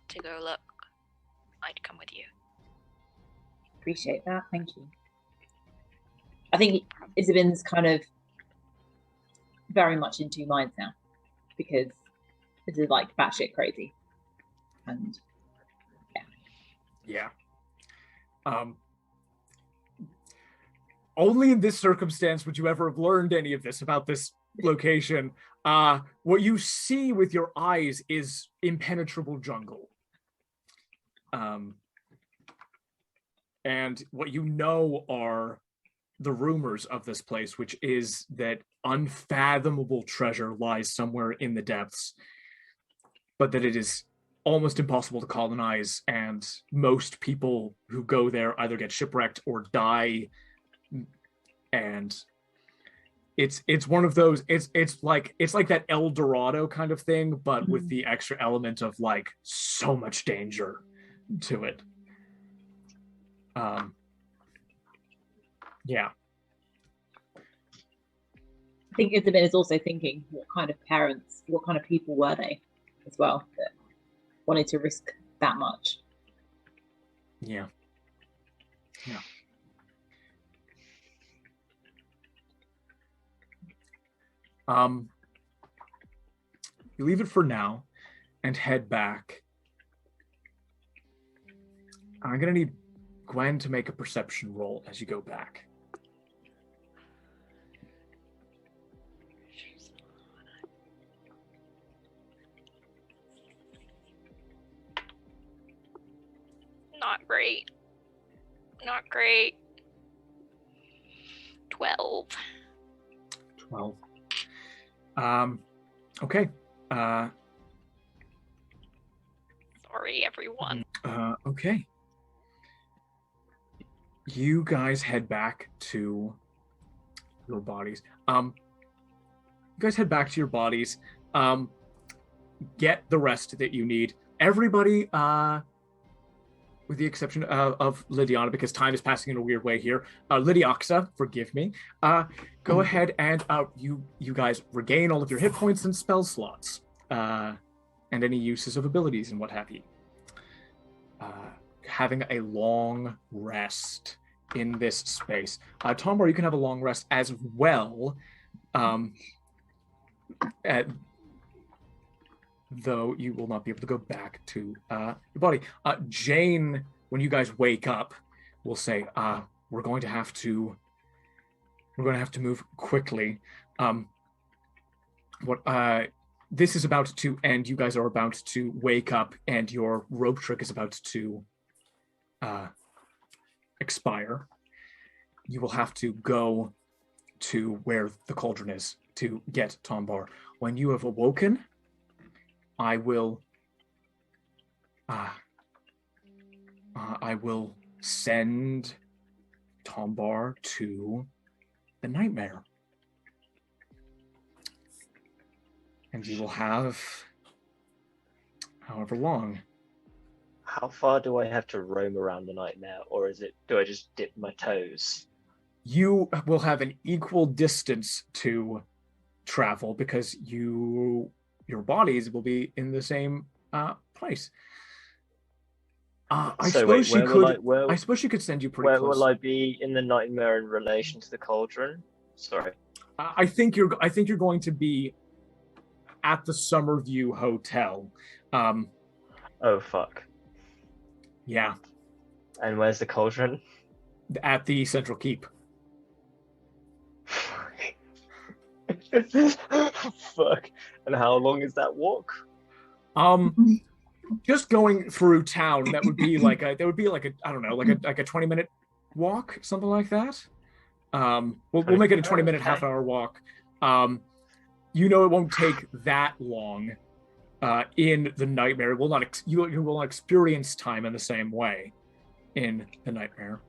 to go look, I'd come with you. Appreciate that. Thank you. I think Isabyn's kind of very much in two minds now, because this is like batshit crazy, and yeah. Only in this circumstance would you ever have learned any of this about this location. What you see with your eyes is impenetrable jungle. And what you know are the rumors of this place, which is that unfathomable treasure lies somewhere in the depths, but that it is almost impossible to colonize, and most people who go there either get shipwrecked or die. And it's one of those, it's like that El Dorado kind of thing, but with the extra element of like so much danger to it. Yeah. I think Isabyn is also thinking, what kind of parents, what kind of people were they as well, that wanted to risk that much? Yeah. You leave it for now and head back. I'm gonna need Gwen to make a perception roll as you go back. Not great. 12. Okay. Sorry, everyone. Okay. You guys head back to your bodies. Get the rest that you need. Everybody, with the exception of Lydiana, because time is passing in a weird way here. Lydioxa, forgive me. Go ahead and you guys regain all of your hit points and spell slots, and any uses of abilities and what have you. Having a long rest in this space. Tombar, you can have a long rest as well. Though you will not be able to go back to your body. Jane, when you guys wake up, will say, we're going to have to move quickly. This is about to end. You guys are about to wake up, and your rope trick is about to expire. You will have to go to where the cauldron is to get Tombar. When you have awoken, I will send Tombar to the nightmare. And you will have however long. How far do I have to roam around the nightmare, or do I just dip my toes? You will have an equal distance to travel because your bodies will be in the same place. I suppose she could send you pretty close. Where will I be in the nightmare in relation to the cauldron? Sorry. I think you're going to be at the Summerview Hotel. Oh fuck. Yeah. And where's the cauldron? At the Central Keep. Fuck. And how long is that walk? Just going through town, that would be like a I don't know, like a 20-minute walk, something like that. We'll make it a 20-minute, half-hour walk. You know, it won't take that long in the nightmare. You will not experience time in the same way in the nightmare.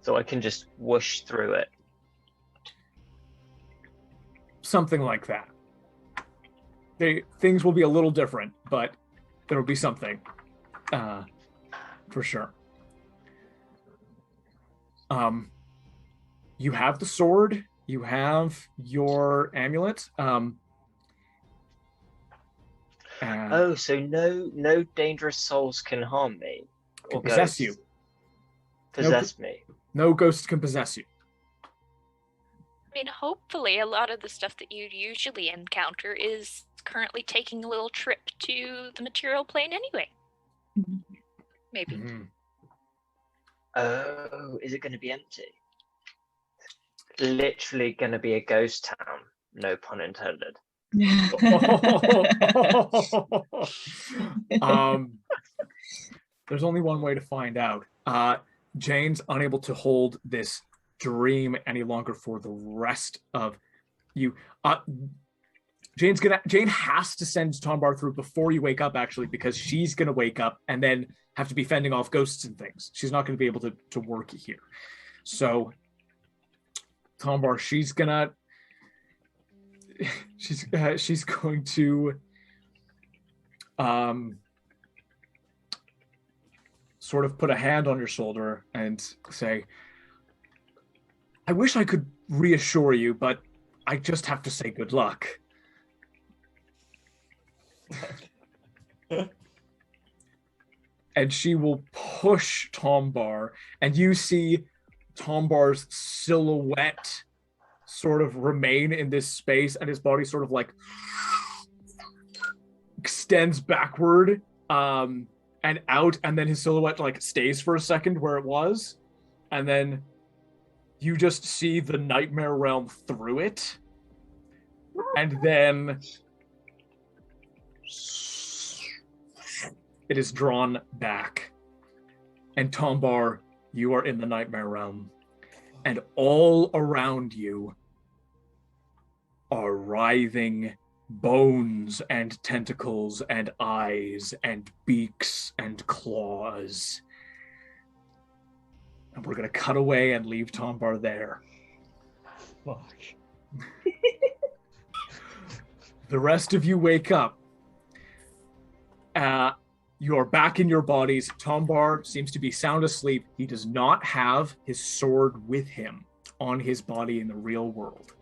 So I can just whoosh through it. Something like that. Things will be a little different, but there will be something, for sure. You have the sword. You have your amulet. So no dangerous souls can harm me or possess you. Possess me. No ghosts can possess you. I mean, hopefully a lot of the stuff that you usually encounter is currently taking a little trip to the material plane anyway. Maybe. Mm-hmm. Oh, is it going to be empty? Literally going to be a ghost town. No pun intended. There's only one way to find out. Jane's unable to hold this dream any longer for the rest of you. Jane has to send Tombar through before you wake up, actually, because she's gonna wake up and then have to be fending off ghosts and things. She's not gonna be able to work here. So Tombar, she's going to sort of put a hand on your shoulder and say, I wish I could reassure you, but I just have to say good luck. And she will push Tombar, and you see Tombar's silhouette sort of remain in this space, and his body sort of like extends backward and out, and then his silhouette like stays for a second where it was, and then you just see the nightmare realm through it, and then it is drawn back, and Tombar, you are in the nightmare realm, and all around you are writhing bones and tentacles and eyes and beaks and claws. And we're going to cut away and leave Tombar there. Fuck. The rest of you wake up. You are back in your bodies. Tombar seems to be sound asleep. He does not have his sword with him on his body in the real world.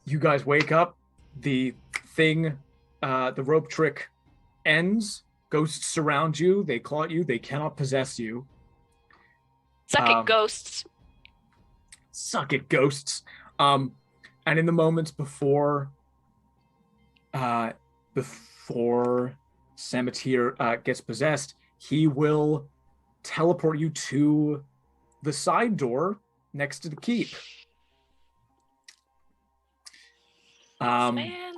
You guys wake up. The thing, the rope trick ends. Ghosts surround you. They claw at you. They cannot possess you. Suck it, ghosts. Suck it, ghosts. And in the moments before Samatier gets possessed, he will teleport you to the side door next to the keep. Man.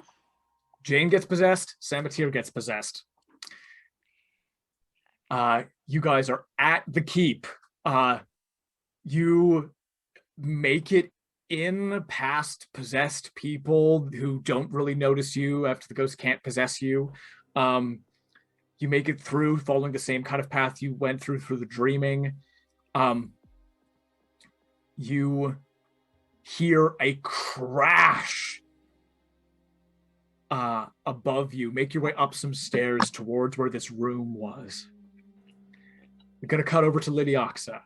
Jane gets possessed. Samatier gets possessed. You guys are at the keep. You make it in past possessed people who don't really notice you after the ghost can't possess you. You make it through, following the same kind of path you went through the dreaming. You hear a crash above you. Make your way up some stairs towards where this room was. You're gonna cut over to Lydiana.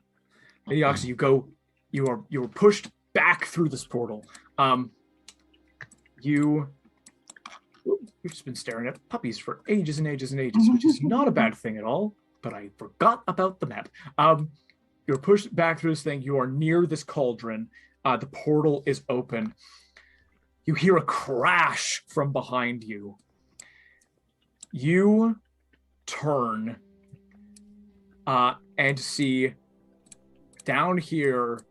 Lydiana, you are pushed back through this portal. You've just been staring at puppies for ages and ages and ages, which is not a bad thing at all, but I forgot about the map. You're pushed back through this thing. You are near this cauldron. The portal is open. You hear a crash from behind you. You turn and see down here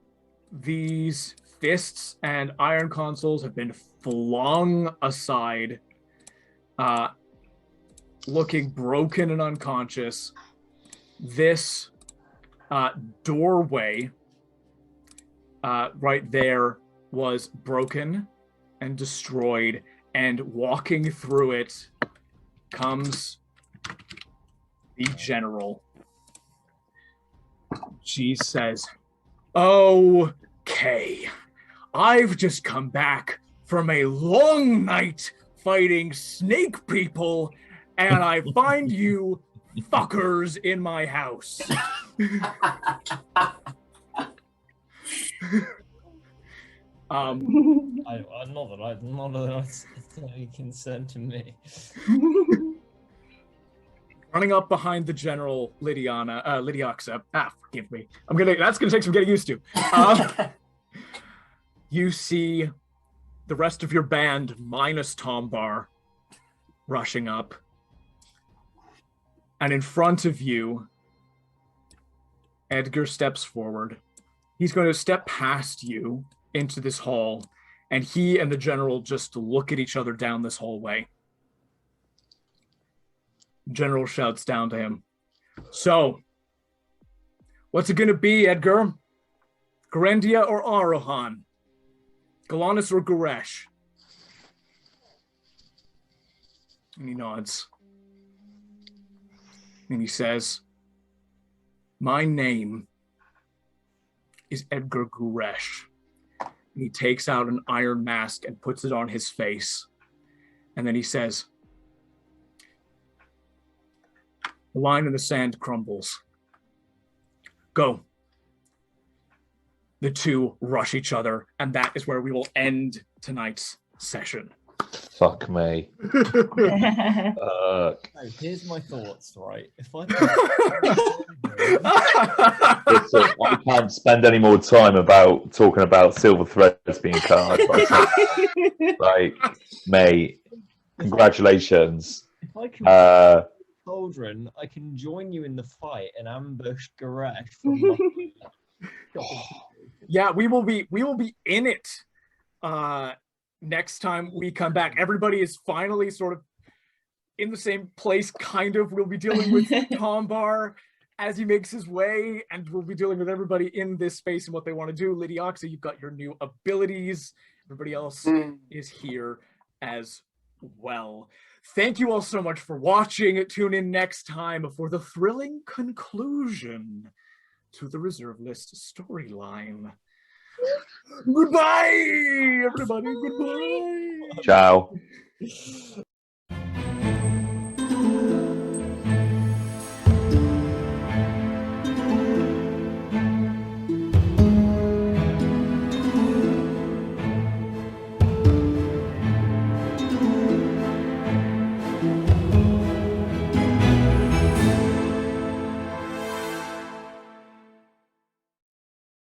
these fists and iron consoles have been flung aside, looking broken and unconscious. This doorway right there was broken and destroyed, and walking through it comes the general. She says, "Okay, I've just come back from a long night fighting snake people, and I find you fuckers in my house." Not that that's any concern to me. Running up behind the general, Lydiana. Forgive me. That's gonna take some getting used to. You see the rest of your band, minus Tombar, rushing up. And in front of you, Edgar steps forward. He's going to step past you into this hall, and he and the general just look at each other down this hallway. General shouts down to him, "So, what's it going to be, Edgar? Garandia or Arohan? Galanis or Guresh?" And he nods. And he says, "My name is Edgar Guresh." And he takes out an iron mask and puts it on his face. And then he says, "The line in the sand crumbles. Go." The two rush each other, and that is where we will end tonight's session. Fuck me. No, here's my thoughts, right? If I Listen, I can't spend any more time about talking about silver threads being cut. Like, mate, congratulations. If I can cauldron, I can join you in the fight and ambush Garesh from behind. Yeah, we will be in it next time we come back. Everybody is finally sort of in the same place, kind of. We'll be dealing with Tombar as he makes his way, and we'll be dealing with everybody in this space and what they want to do. Lydiana, you've got your new abilities. Everybody else is here as well. Thank you all so much for watching. Tune in next time for the thrilling conclusion to the reserve list storyline. Goodbye, everybody. Goodbye. Ciao.